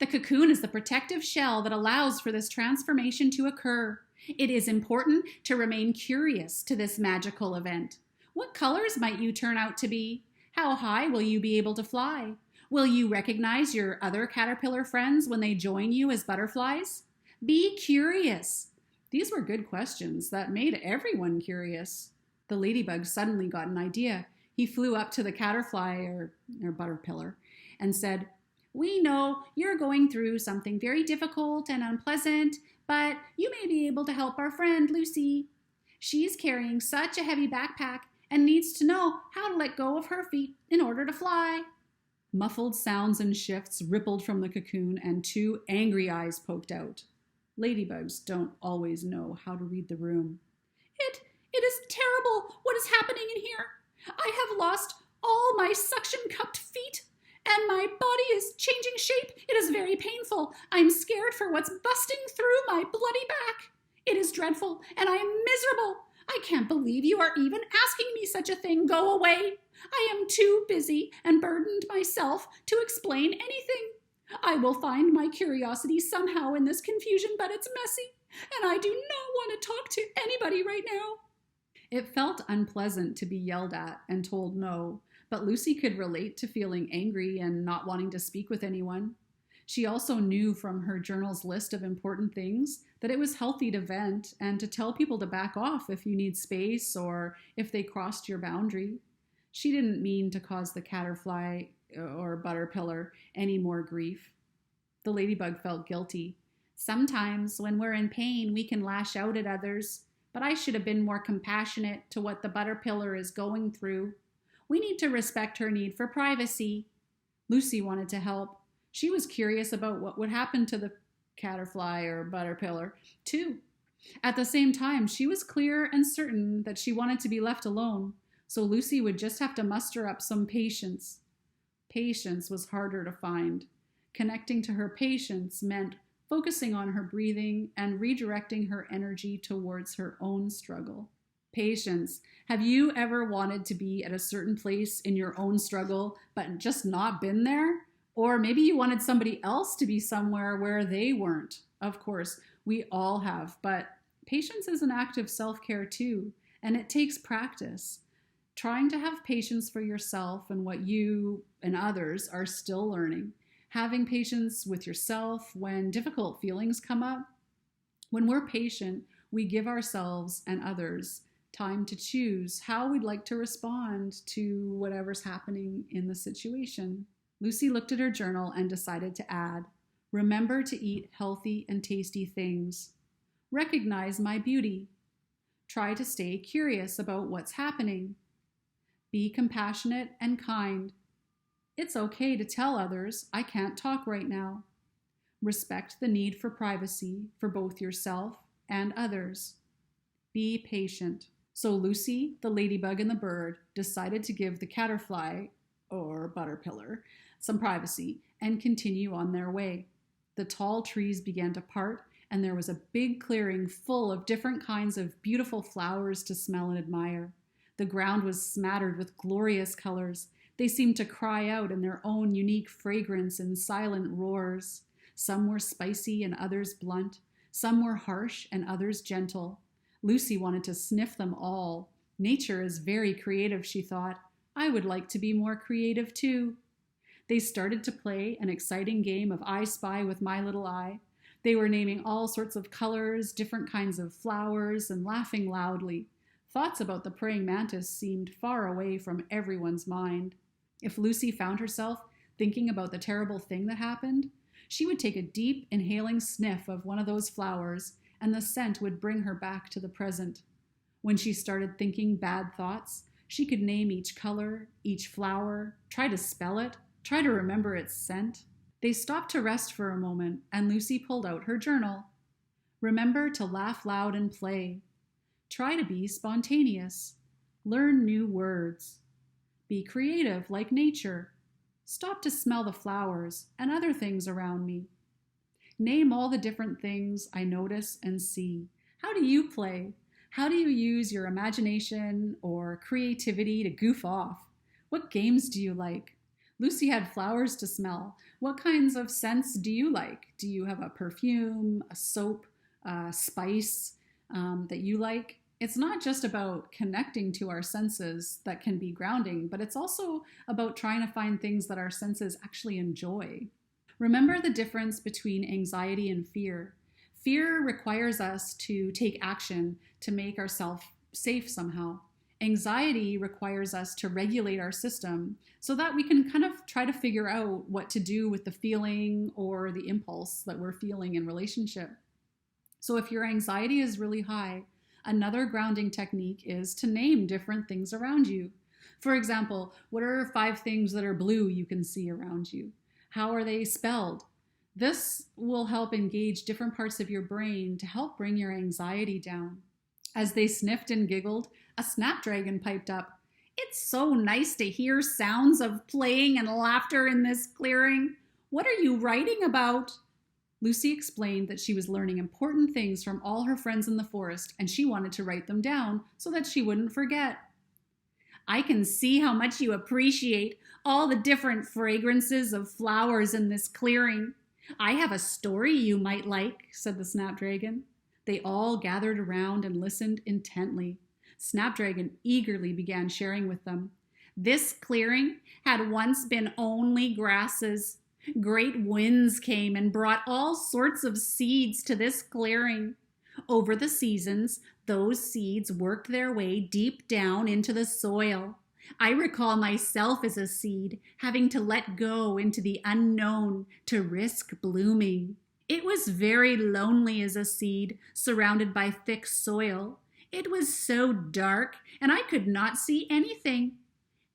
The cocoon is the protective shell that allows for this transformation to occur. It is important to remain curious to this magical event. What colors might you turn out to be? How high will you be able to fly? Will you recognize your other caterpillar friends when they join you as butterflies? Be curious. These were good questions that made everyone curious. The ladybug suddenly got an idea. He flew up to the caterfly or butterpillar and said, "We know you're going through something very difficult and unpleasant, but you may be able to help our friend Lucy. She's carrying such a heavy backpack and needs to know how to let go of her feet in order to fly." Muffled sounds and shifts rippled from the cocoon, and two angry eyes poked out. Ladybugs don't always know how to read the room. It is terrible what is happening in here. I have lost all my suction-cupped feet, and my body is changing shape. It is very painful. I'm scared for what's busting through my bloody back. It is dreadful, and I am miserable. I can't believe you are even asking me such a thing. Go away. I am too busy and burdened myself to explain anything. I will find my curiosity somehow in this confusion, but it's messy, and I do not want to talk to anybody right now. It felt unpleasant to be yelled at and told no, but Lucy could relate to feeling angry and not wanting to speak with anyone. She also knew from her journal's list of important things that it was healthy to vent and to tell people to back off if you need space or if they crossed your boundary. She didn't mean to cause the caterfly or butterpillar any more grief. The ladybug felt guilty. Sometimes when we're in pain, we can lash out at others, but I should have been more compassionate to what the butterpillar is going through. We need to respect her need for privacy. Lucy wanted to help. She was curious about what would happen to the caterfly or butterpillar, too. At the same time, she was clear and certain that she wanted to be left alone, so Lucy would just have to muster up some patience. Patience was harder to find. Connecting to her patience meant focusing on her breathing and redirecting her energy towards her own struggle. Patience. Have you ever wanted to be at a certain place in your own struggle, but just not been there? Or maybe you wanted somebody else to be somewhere where they weren't. Of course, we all have, but patience is an act of self-care too, and it takes practice. Trying to have patience for yourself and what you and others are still learning. Having patience with yourself when difficult feelings come up. When we're patient, we give ourselves and others time to choose how we'd like to respond to whatever's happening in the situation. Lucy looked at her journal and decided to add, "Remember to eat healthy and tasty things. Recognize my beauty. Try to stay curious about what's happening. Be compassionate and kind. It's okay to tell others, I can't talk right now. Respect the need for privacy for both yourself and others. Be patient." So Lucy, the ladybug, and the bird decided to give the caterfly, or butterpillar, some privacy and continue on their way. The tall trees began to part, and there was a big clearing full of different kinds of beautiful flowers to smell and admire. The ground was smattered with glorious colors. They seemed to cry out in their own unique fragrance in silent roars. Some were spicy and others blunt. Some were harsh and others gentle. Lucy wanted to sniff them all. Nature is very creative, she thought. I would like to be more creative too. They started to play an exciting game of I Spy with My Little Eye. They were naming all sorts of colors, different kinds of flowers, and laughing loudly. Thoughts about the praying mantis seemed far away from everyone's mind. If Lucy found herself thinking about the terrible thing that happened, she would take a deep, inhaling sniff of one of those flowers, and the scent would bring her back to the present. When she started thinking bad thoughts, she could name each color, each flower, try to spell it, try to remember its scent. They stopped to rest for a moment, and Lucy pulled out her journal. Remember to laugh loud and play. Try to be spontaneous. Learn new words. Be creative like nature. Stop to smell the flowers and other things around me. Name all the different things I notice and see. How do you play? How do you use your imagination or creativity to goof off? What games do you like? Lucy had flowers to smell. What kinds of scents do you like? Do you have a perfume, a soap, a spice that you like? It's not just about connecting to our senses that can be grounding, but it's also about trying to find things that our senses actually enjoy. Remember the difference between anxiety and fear. Fear requires us to take action to make ourselves safe somehow. Anxiety requires us to regulate our system so that we can kind of try to figure out what to do with the feeling or the impulse that we're feeling in relationship. So if your anxiety is really high, another grounding technique is to name different things around you. For example, what are 5 things that are blue you can see around you? How are they spelled? This will help engage different parts of your brain to help bring your anxiety down. As they sniffed and giggled, a snapdragon piped up. "It's so nice to hear sounds of playing and laughter in this clearing. What are you writing about?" Lucy explained that she was learning important things from all her friends in the forest, and she wanted to write them down so that she wouldn't forget. "I can see how much you appreciate all the different fragrances of flowers in this clearing. I have a story you might like," said the snapdragon. They all gathered around and listened intently. Snapdragon eagerly began sharing with them. "This clearing had once been only grasses. Great winds came and brought all sorts of seeds to this clearing. Over the seasons, those seeds worked their way deep down into the soil. I recall myself as a seed, having to let go into the unknown to risk blooming. It was very lonely as a seed, surrounded by thick soil. It was so dark, and I could not see anything.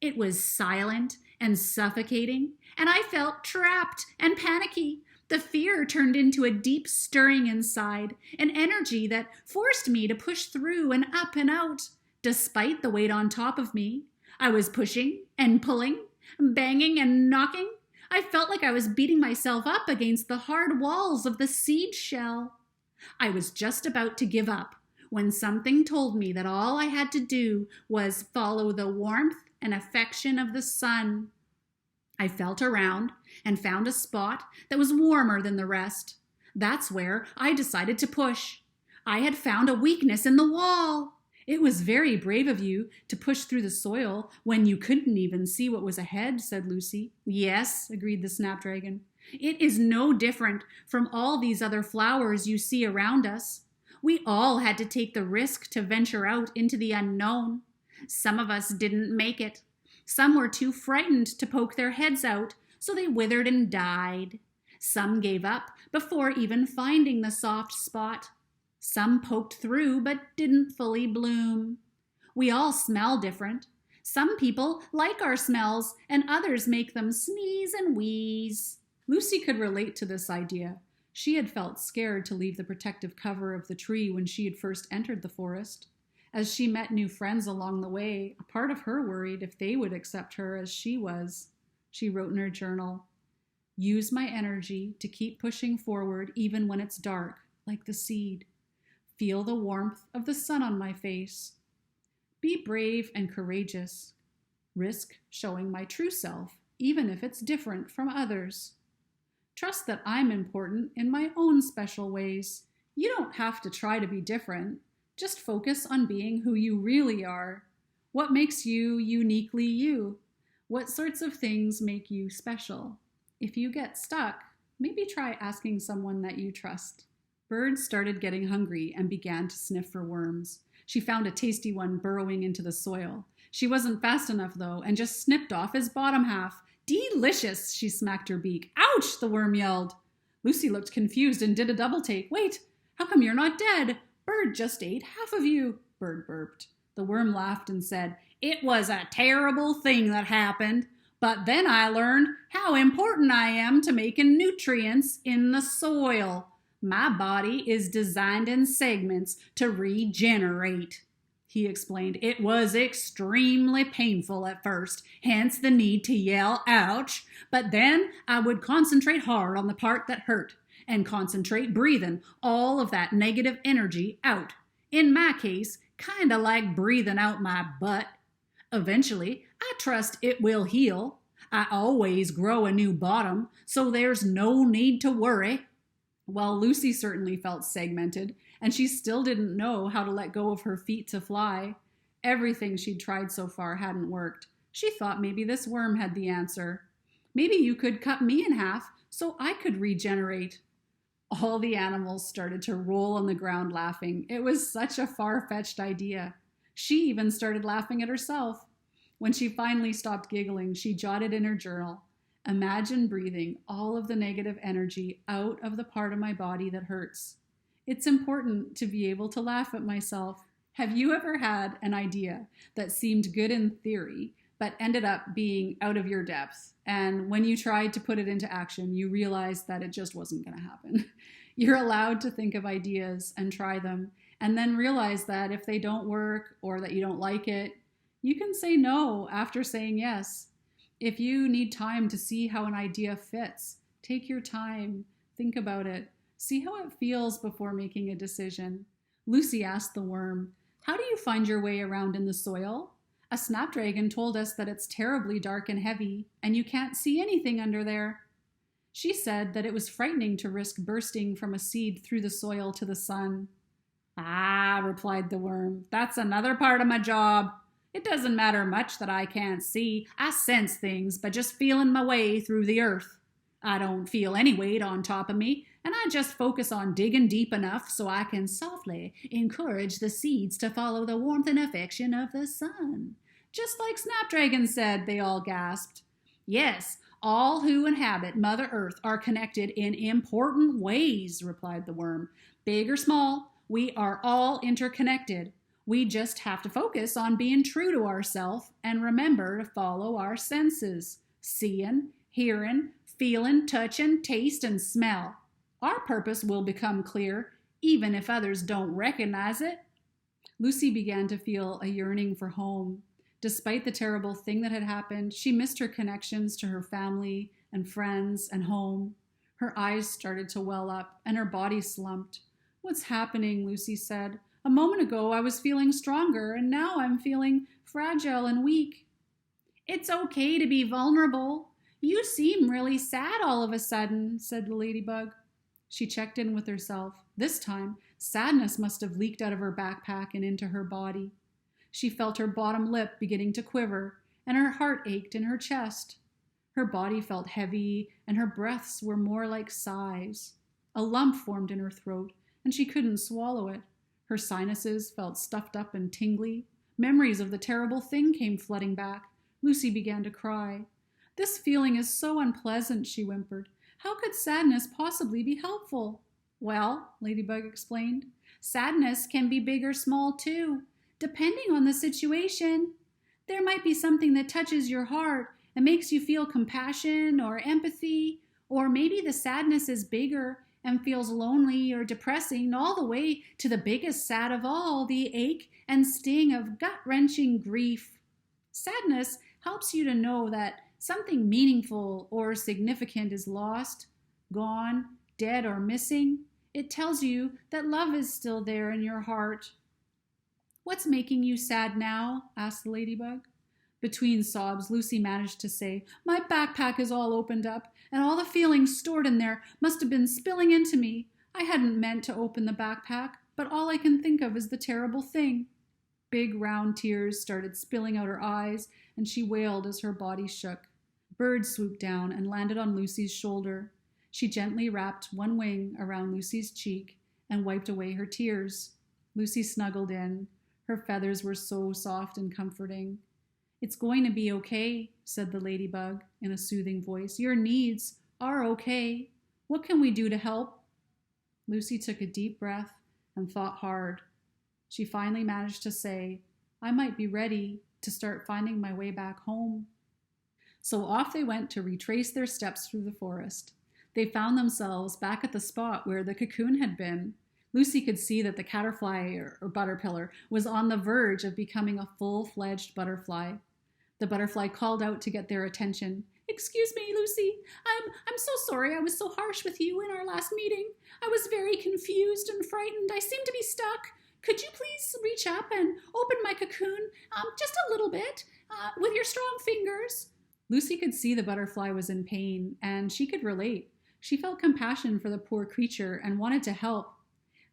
It was silent and suffocating, and I felt trapped and panicky. The fear turned into a deep stirring inside, an energy that forced me to push through and up and out. Despite the weight on top of me, I was pushing and pulling, banging and knocking. I felt like I was beating myself up against the hard walls of the seed shell. I was just about to give up when something told me that all I had to do was follow the warmth and affection of the sun. I felt around and found a spot that was warmer than the rest. That's where I decided to push. I had found a weakness in the wall. It was very brave of you to push through the soil when you couldn't even see what was ahead, said Lucy. Yes, agreed the snapdragon. It is no different from all these other flowers you see around us. We all had to take the risk to venture out into the unknown. Some of us didn't make it. Some were too frightened to poke their heads out, so they withered and died. Some gave up before even finding the soft spot. Some poked through but didn't fully bloom. We all smell different. Some people like our smells, and others make them sneeze and wheeze. Lucy could relate to this idea. She had felt scared to leave the protective cover of the tree when she had first entered the forest. As she met new friends along the way, a part of her worried if they would accept her as she was. She wrote in her journal, "Use my energy to keep pushing forward even when it's dark, like the seed. Feel the warmth of the sun on my face. Be brave and courageous. Risk showing my true self, even if it's different from others. Trust that I'm important in my own special ways. You don't have to try to be different. Just focus on being who you really are. What makes you uniquely you? What sorts of things make you special? If you get stuck, maybe try asking someone that you trust." Bird started getting hungry and began to sniff for worms. She found a tasty one burrowing into the soil. She wasn't fast enough, though, and just snipped off his bottom half. "Delicious!" She smacked her beak. "Ouch!" the worm yelled. Lucy looked confused and did a double take. "Wait, how come you're not dead? Bird just ate half of you," Bird burped. The worm laughed and said, "It was a terrible thing that happened, but then I learned how important I am to making nutrients in the soil. My body is designed in segments to regenerate." He explained, "It was extremely painful at first, hence the need to yell, 'Ouch!' But then I would concentrate hard on the part that hurt and concentrate breathing all of that negative energy out. In my case, kinda like breathing out my butt. Eventually, I trust it will heal. I always grow a new bottom, so there's no need to worry." Well, Lucy certainly felt segmented, and she still didn't know how to let go of her feet to fly. Everything she'd tried so far hadn't worked. She thought maybe this worm had the answer. Maybe you could cut me in half so I could regenerate. All the animals started to roll on the ground laughing. It was such a far-fetched idea. She even started laughing at herself. When she finally stopped giggling, she jotted in her journal, "Imagine breathing all of the negative energy out of the part of my body that hurts. It's important to be able to laugh at myself." Have you ever had an idea that seemed good in theory, but ended up being out of your depth? And when you tried to put it into action, you realized that it just wasn't going to happen. You're allowed to think of ideas and try them, and then realize that if they don't work or that you don't like it, you can say no after saying yes. If you need time to see how an idea fits, take your time, think about it, see how it feels before making a decision. Lucy asked the worm, "How do you find your way around in the soil? A snapdragon told us that it's terribly dark and heavy, and you can't see anything under there." She said that it was frightening to risk bursting from a seed through the soil to the sun. "Ah," replied the worm, "that's another part of my job. It doesn't matter much that I can't see. I sense things by just feeling my way through the earth. I don't feel any weight on top of me, and I just focus on digging deep enough so I can softly encourage the seeds to follow the warmth and affection of the sun." "Just like Snapdragon said," they all gasped. "Yes, all who inhabit Mother Earth are connected in important ways," replied the worm. "Big or small, we are all interconnected. We just have to focus on being true to ourselves and remember to follow our senses: seeing, hearing, feeling, touching, taste, and smell. Our purpose will become clear, even if others don't recognize it." Lucy began to feel a yearning for home. Despite the terrible thing that had happened, she missed her connections to her family and friends and home. Her eyes started to well up and her body slumped. "What's happening?" Lucy said. "A moment ago I was feeling stronger, and now I'm feeling fragile and weak." "It's okay to be vulnerable. You seem really sad all of a sudden," said the ladybug. She checked in with herself. This time, sadness must have leaked out of her backpack and into her body. She felt her bottom lip beginning to quiver, and her heart ached in her chest. Her body felt heavy, and her breaths were more like sighs. A lump formed in her throat, and she couldn't swallow it. Her sinuses felt stuffed up and tingly. Memories of the terrible thing came flooding back. Lucy began to cry. "This feeling is so unpleasant," she whimpered. "How could sadness possibly be helpful?" "Well," Ladybug explained, "sadness can be big or small too, depending on the situation. There might be something that touches your heart and makes you feel compassion or empathy, or maybe the sadness is bigger and feels lonely or depressing, all the way to the biggest sad of all, the ache and sting of gut-wrenching grief. Sadness helps you to know that something meaningful or significant is lost, gone, dead, or missing. It tells you that love is still there in your heart." "What's making you sad now?" asked the ladybug. Between sobs, Lucy managed to say, "My backpack is all opened up, and all the feelings stored in there must have been spilling into me. I hadn't meant to open the backpack, but all I can think of is the terrible thing." Big round tears started spilling out her eyes, and she wailed as her body shook. Birds swooped down and landed on Lucy's shoulder. She gently wrapped one wing around Lucy's cheek and wiped away her tears. Lucy snuggled in. Her feathers were so soft and comforting. "It's going to be okay," said the ladybug in a soothing voice. "Your needs are okay. What can we do to help?" Lucy took a deep breath and thought hard. She finally managed to say, "I might be ready to start finding my way back home." So off they went to retrace their steps through the forest. They found themselves back at the spot where the cocoon had been. Lucy could see that the caterpillar or butterpillar was on the verge of becoming a full-fledged butterfly. The butterfly called out to get their attention. "Excuse me, Lucy. I'm so sorry I was so harsh with you in our last meeting. I was very confused and frightened. I seem to be stuck. Could you please reach up and open my cocoon just a little bit with your strong fingers?" Lucy could see the butterfly was in pain, and she could relate. She felt compassion for the poor creature and wanted to help.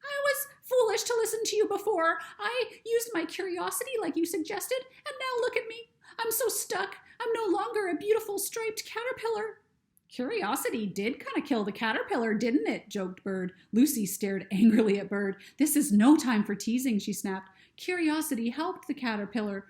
"I was Foolish to listen to you before. I used my curiosity like you suggested, and now look at me. I'm so stuck. I'm no longer a beautiful striped caterpillar." "Curiosity did kind of kill the caterpillar, didn't it?" joked Bird. Lucy stared angrily at Bird. "This is no time for teasing," she snapped. "Curiosity helped the butterpillar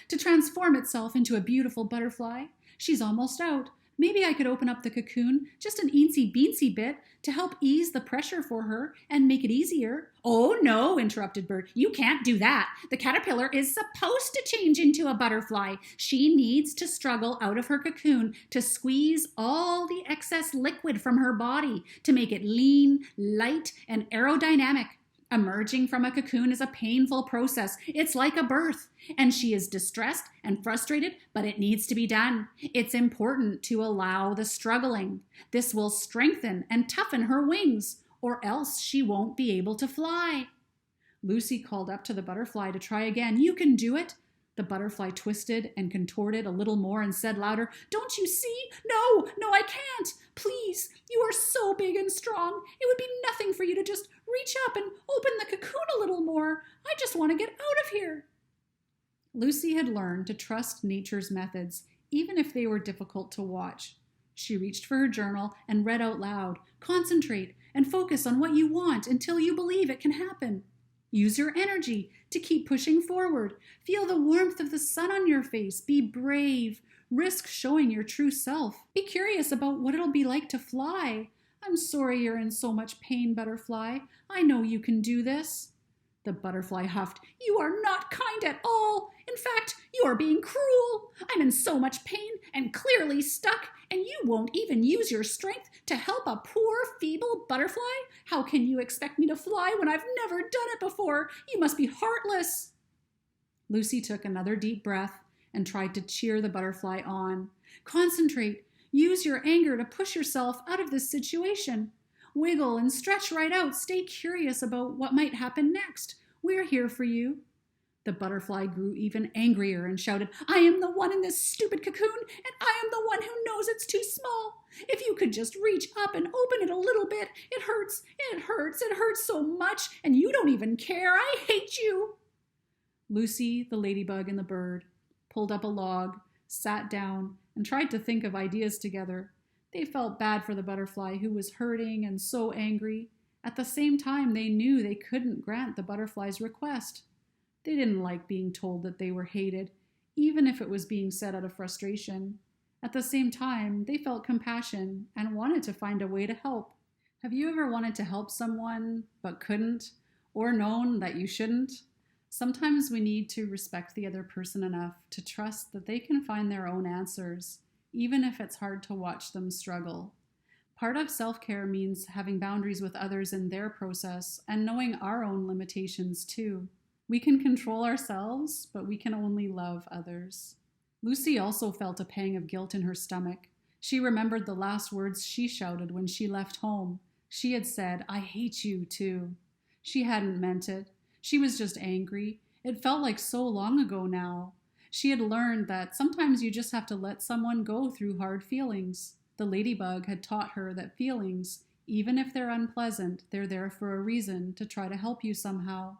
to transform itself into a beautiful butterfly. She's almost out. Maybe I could open up the cocoon just an eensy-beensy bit to help ease the pressure for her and make it easier." "Oh, no," interrupted Bird. "You can't do that. The caterpillar is supposed to change into a butterfly. She needs to struggle out of her cocoon to squeeze all the excess liquid from her body to make it lean, light, and aerodynamic. Emerging from a cocoon is a painful process. It's like a birth, and she is distressed and frustrated, but it needs to be done. It's important to allow the struggling. This will strengthen and toughen her wings, or else she won't be able to fly." Lucy called up to the butterfly to try again. "You can do it." The butterfly twisted and contorted a little more and said louder, "Don't you see? No, I can't. Please, you are so big and strong. It would be nothing for you to just reach up and open the cocoon a little more. I just want to get out of here." Lucy had learned to trust nature's methods, even if they were difficult to watch. She reached for her journal and read out loud, "Concentrate and focus on what you want until you believe it can happen. Use your energy to keep pushing forward. Feel the warmth of the sun on your face. Be brave. Risk showing your true self. Be curious about what it'll be like to fly. I'm sorry you're in so much pain, butterfly. I know you can do this." The butterfly huffed. "You are not kind at all. In fact, you are being cruel. I'm in so much pain and clearly stuck, and you won't even use your strength to help a poor, feeble butterfly. How can you expect me to fly when I've never done it before? You must be heartless." Lucy took another deep breath and tried to cheer the butterfly on. "Concentrate. Use your anger to push yourself out of this situation. Wiggle and stretch right out. Stay curious about what might happen next. We're here for you." The butterfly grew even angrier and shouted, "I am the one in this stupid cocoon, and I am the one who knows it's too small. If you could just reach up and open it a little bit. It hurts so much, and you don't even care. I hate you." Lucy, the ladybug, and the bird pulled up a log, sat down, and tried to think of ideas together. They felt bad for the butterfly, who was hurting and so angry. At the same time, they knew they couldn't grant the butterfly's request. They didn't like being told that they were hated, even if it was being said out of frustration. At the same time, they felt compassion and wanted to find a way to help. Have you ever wanted to help someone but couldn't, or known that you shouldn't? Sometimes we need to respect the other person enough to trust that they can find their own answers, even if it's hard to watch them struggle. Part of self-care means having boundaries with others in their process and knowing our own limitations too. We can control ourselves, but we can only love others. Lucy also felt a pang of guilt in her stomach. She remembered the last words she shouted when she left home. She had said, "I hate you," too. She hadn't meant it. She was just angry. It felt like so long ago now. She had learned that sometimes you just have to let someone go through hard feelings. The ladybug had taught her that feelings, even if they're unpleasant, they're there for a reason, to try to help you somehow.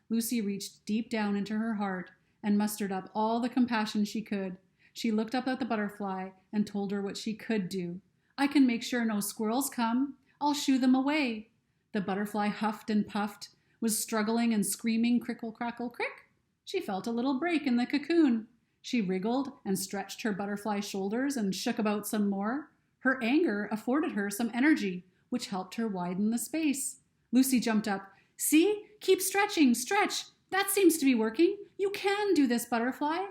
Lucy reached deep down into her heart and mustered up all the compassion she could. She looked up at the butterfly and told her what she could do. "I can make sure no squirrels come. I'll shoo them away." The butterfly huffed and puffed, was struggling and screaming crickle, crackle, crick. She felt a little break in the cocoon. She wriggled and stretched her butterfly shoulders and shook about some more. Her anger afforded her some energy, which helped her widen the space. Lucy jumped up. "See? Keep stretching, stretch. That seems to be working. You can do this, butterfly."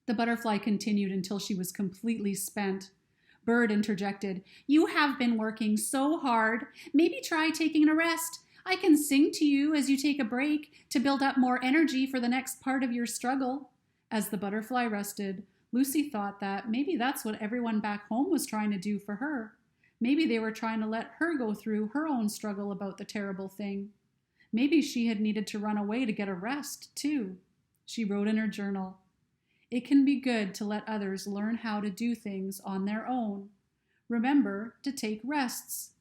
The butterfly continued until she was completely spent. Bird interjected, "You have been working so hard. Maybe try taking a rest. I can sing to you as you take a break to build up more energy for the next part of your struggle." As the butterfly rested, Lucy thought that maybe that's what everyone back home was trying to do for her. Maybe they were trying to let her go through her own struggle about the terrible thing. Maybe she had needed to run away to get a rest, too. She wrote in her journal, "It can be good to let others learn how to do things on their own. Remember to take rests.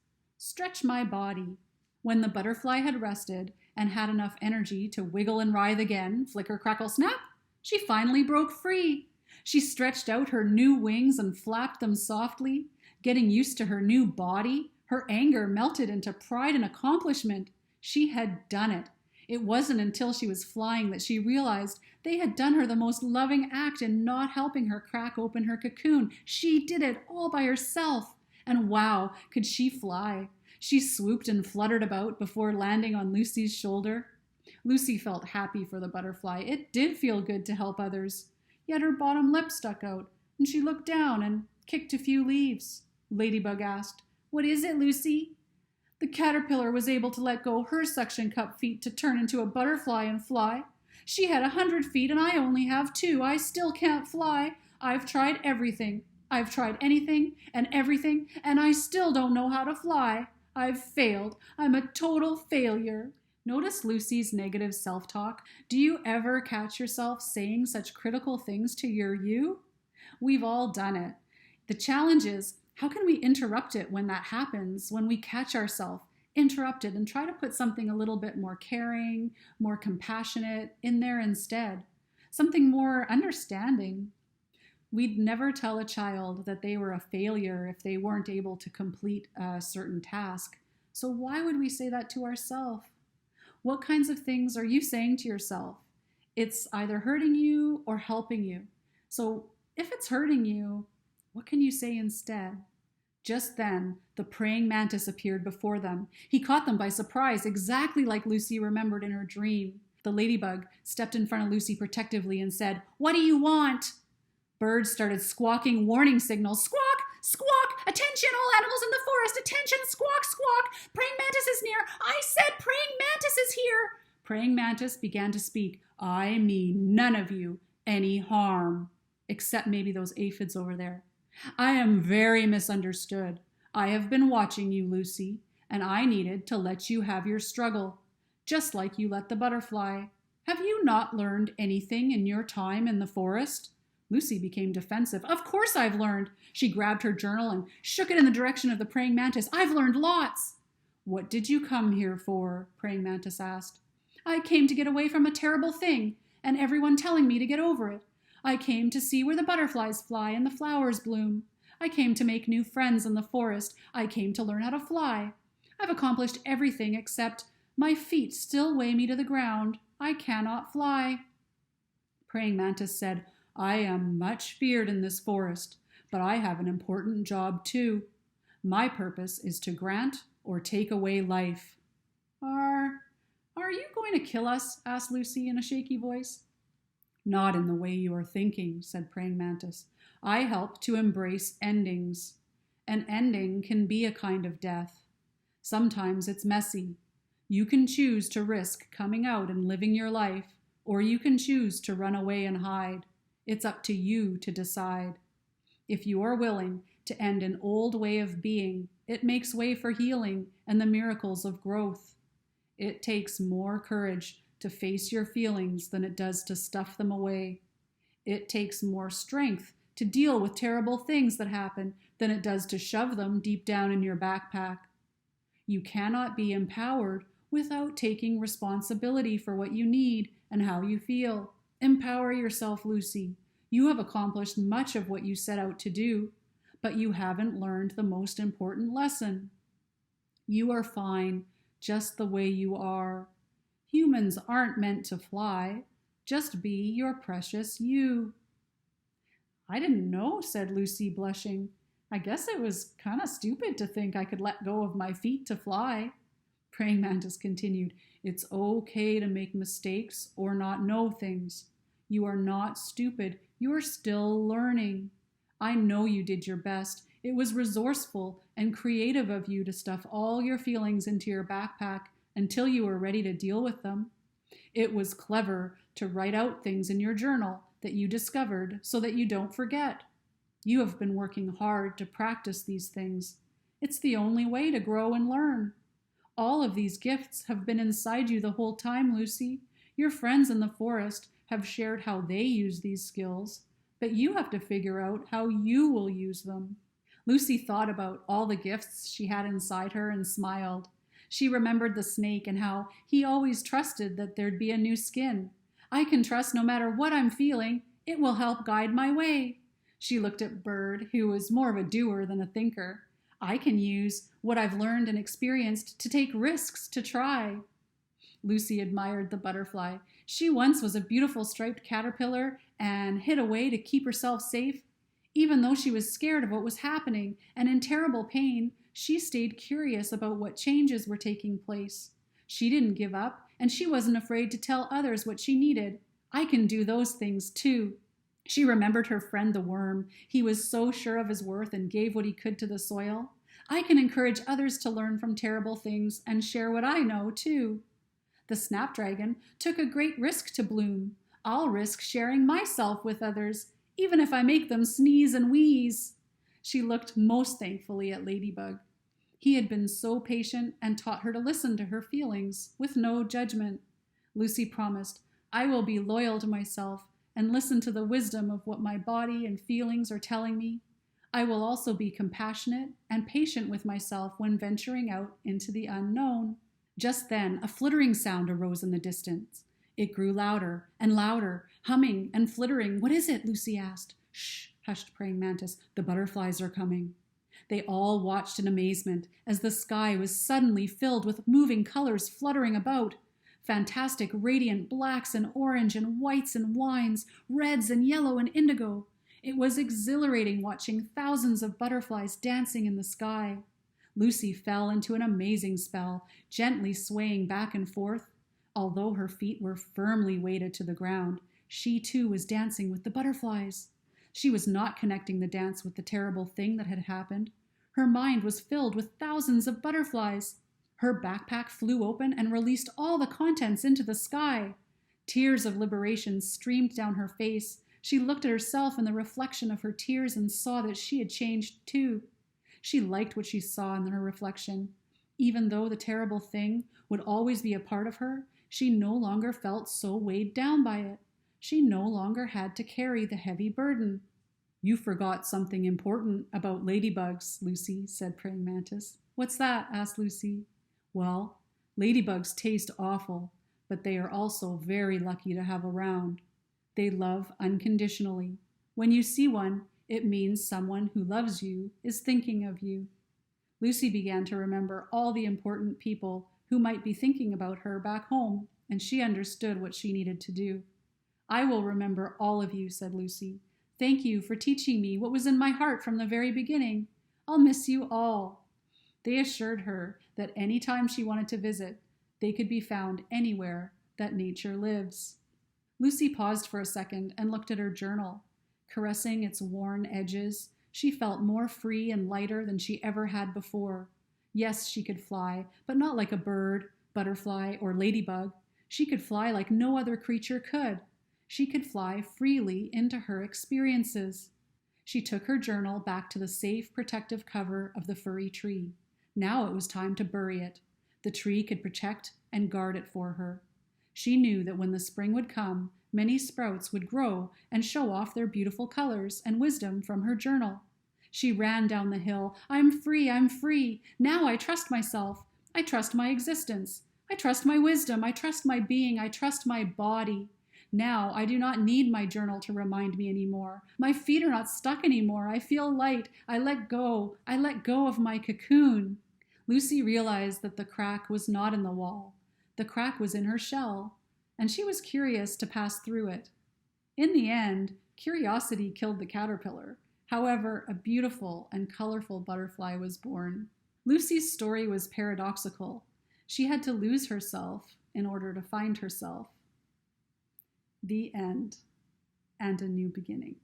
Stretch my body. When the butterfly had rested and had enough energy to wiggle and writhe again, flicker, crackle, snap, she finally broke free. She stretched out her new wings and flapped them softly, getting used to her new body. Her anger melted into pride and accomplishment. She had done it. It wasn't until she was flying that she realized they had done her the most loving act in not helping her crack open her cocoon. She did it all by herself. And wow, could she fly. She swooped and fluttered about before landing on Lucy's shoulder. Lucy felt happy for the butterfly. It did feel good to help others. Yet her bottom lip stuck out, and she looked down and kicked a few leaves. Ladybug asked, "What is it, Lucy?" The caterpillar was able to let go her suction cup feet to turn into a butterfly and fly. She had 100 feet and I only have 2. I still can't fly. I've tried everything. I've tried anything and everything, and I still don't know how to fly. I've failed. I'm a total failure. Notice Lucy's negative self-talk. Do you ever catch yourself saying such critical things to your you? We've all done it. The challenge is, how can we interrupt it when that happens, when we catch ourselves interrupted, and try to put something a little bit more caring, more compassionate in there instead? Something more understanding. We'd never tell a child that they were a failure if they weren't able to complete a certain task. So why would we say that to ourselves? What kinds of things are you saying to yourself? It's either hurting you or helping you. So if it's hurting you, what can you say instead? Just then, the praying mantis appeared before them. He caught them by surprise, exactly like Lucy remembered in her dream. The ladybug stepped in front of Lucy protectively and said, "What do you want?" Birds started squawking warning signals. "Squawk! Squawk! Attention, all animals in the forest! Attention! Squawk! Squawk! Praying mantis is near! I said praying mantis is here!" Praying mantis began to speak. "I mean none of you any harm, except maybe those aphids over there. I am very misunderstood. I have been watching you, Lucy, and I needed to let you have your struggle, just like you let the butterfly. Have you not learned anything in your time in the forest?" Lucy became defensive. "Of course I've learned." She grabbed her journal and shook it in the direction of the praying mantis. "I've learned lots." "What did you come here for?" Praying mantis asked. "I came to get away from a terrible thing, and everyone telling me to get over it. I came to see where the butterflies fly and the flowers bloom. I came to make new friends in the forest. I came to learn how to fly. I've accomplished everything except my feet still weigh me to the ground. I cannot fly." Praying mantis said, "I am much feared in this forest, but I have an important job too. My purpose is to grant or take away life." Are you going to kill us?" asked Lucy in a shaky voice. "Not in the way you are thinking," said Praying Mantis. "I help to embrace endings. An ending can be a kind of death. Sometimes it's messy. You can choose to risk coming out and living your life, or you can choose to run away and hide. It's up to you to decide. If you are willing to end an old way of being, it makes way for healing and the miracles of growth. It takes more courage to face your feelings than it does to stuff them away. It takes more strength to deal with terrible things that happen than it does to shove them deep down in your backpack. You cannot be empowered without taking responsibility for what you need and how you feel. Empower yourself, Lucy. You have accomplished much of what you set out to do, but you haven't learned the most important lesson. You are fine just the way you are. Humans aren't meant to fly. Just be your precious you." "I didn't know," said Lucy, blushing. "I guess it was kind of stupid to think I could let go of my feet to fly." Praying Mantis continued, "It's okay to make mistakes or not know things. You are not stupid. You are still learning. I know you did your best. It was resourceful and creative of you to stuff all your feelings into your backpack until you were ready to deal with them. It was clever to write out things in your journal that you discovered so that you don't forget. You have been working hard to practice these things. It's the only way to grow and learn. All of these gifts have been inside you the whole time, Lucy. Your friends in the forest have shared how they use these skills, but you have to figure out how you will use them. Lucy thought about all the gifts she had inside her and smiled. She remembered the snake and how he always trusted that there'd be a new skin. I can trust no matter what I'm feeling, it will help guide my way. She looked at Bird, who was more of a doer than a thinker. I can use what I've learned and experienced to take risks to try. Lucy admired the butterfly. She once was a beautiful striped caterpillar and hid away to keep herself safe. Even though she was scared of what was happening and in terrible pain, she stayed curious about what changes were taking place. She didn't give up, and she wasn't afraid to tell others what she needed. I can do those things too. She remembered her friend the worm. He was so sure of his worth and gave what he could to the soil. I can encourage others to learn from terrible things and share what I know too. The snapdragon took a great risk to bloom. I'll risk sharing myself with others, even if I make them sneeze and wheeze. She looked most thankfully at Ladybug. He had been so patient and taught her to listen to her feelings with no judgment. Lucy promised, I will be loyal to myself and listen to the wisdom of what my body and feelings are telling me. I will also be compassionate and patient with myself when venturing out into the unknown. Just then, a flittering sound arose in the distance. It grew louder and louder, humming and flittering. What is it? Lucy asked. Shh, hushed Praying Mantis. The butterflies are coming. They all watched in amazement as the sky was suddenly filled with moving colors fluttering about. Fantastic, radiant blacks and orange and whites and wines, reds and yellow and indigo. It was exhilarating watching thousands of butterflies dancing in the sky. Lucy fell into an amazing spell, gently swaying back and forth. Although her feet were firmly weighted to the ground, she too was dancing with the butterflies. She was not connecting the dance with the terrible thing that had happened. Her mind was filled with thousands of butterflies. Her backpack flew open and released all the contents into the sky. Tears of liberation streamed down her face. She looked at herself in the reflection of her tears and saw that she had changed too. She liked what she saw in her reflection. Even though the terrible thing would always be a part of her, she no longer felt so weighed down by it. She no longer had to carry the heavy burden. You forgot something important about ladybugs, Lucy, said Praying Mantis. What's that? Asked Lucy. Well, ladybugs taste awful, but they are also very lucky to have around. They love unconditionally. When you see one, it means someone who loves you is thinking of you. Lucy began to remember all the important people who might be thinking about her back home, and she understood what she needed to do. I will remember all of you, said Lucy. Thank you for teaching me what was in my heart from the very beginning. I'll miss you all. They assured her that any time she wanted to visit, they could be found anywhere that nature lives. Lucy paused for a second and looked at her journal. Caressing its worn edges, she felt more free and lighter than she ever had before. Yes, she could fly, but not like a bird, butterfly, or ladybug. She could fly like no other creature could. She could fly freely into her experiences. She took her journal back to the safe, protective cover of the furry tree. Now it was time to bury it. The tree could protect and guard it for her. She knew that when the spring would come, many sprouts would grow and show off their beautiful colors and wisdom from her journal. She ran down the hill. I'm free, I'm free. Now I trust myself. I trust my existence. I trust my wisdom. I trust my being. I trust my body. Now I do not need my journal to remind me anymore. My feet are not stuck anymore. I feel light. I let go. I let go of my cocoon. Lucy realized that the crack was not in the wall. The crack was in her shell, and she was curious to pass through it. In the end, curiosity killed the caterpillar. However, a beautiful and colorful butterfly was born. Lucy's story was paradoxical. She had to lose herself in order to find herself. The end, and a new beginning.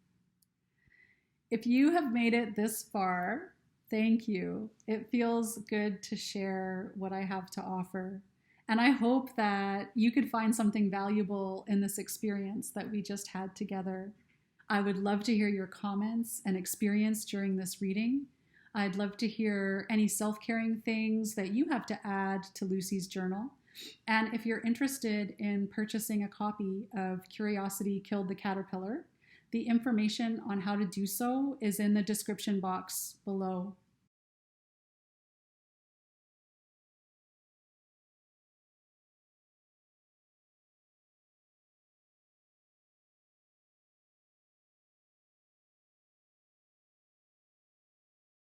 If you have made it this far, thank you. It feels good to share what I have to offer. And I hope that you could find something valuable in this experience that we just had together. I would love to hear your comments and experience during this reading. I'd love to hear any self-caring things that you have to add to Lucy's journal. And if you're interested in purchasing a copy of Curiosity Killed the Caterpillar, The information on how to do so is in the description box below.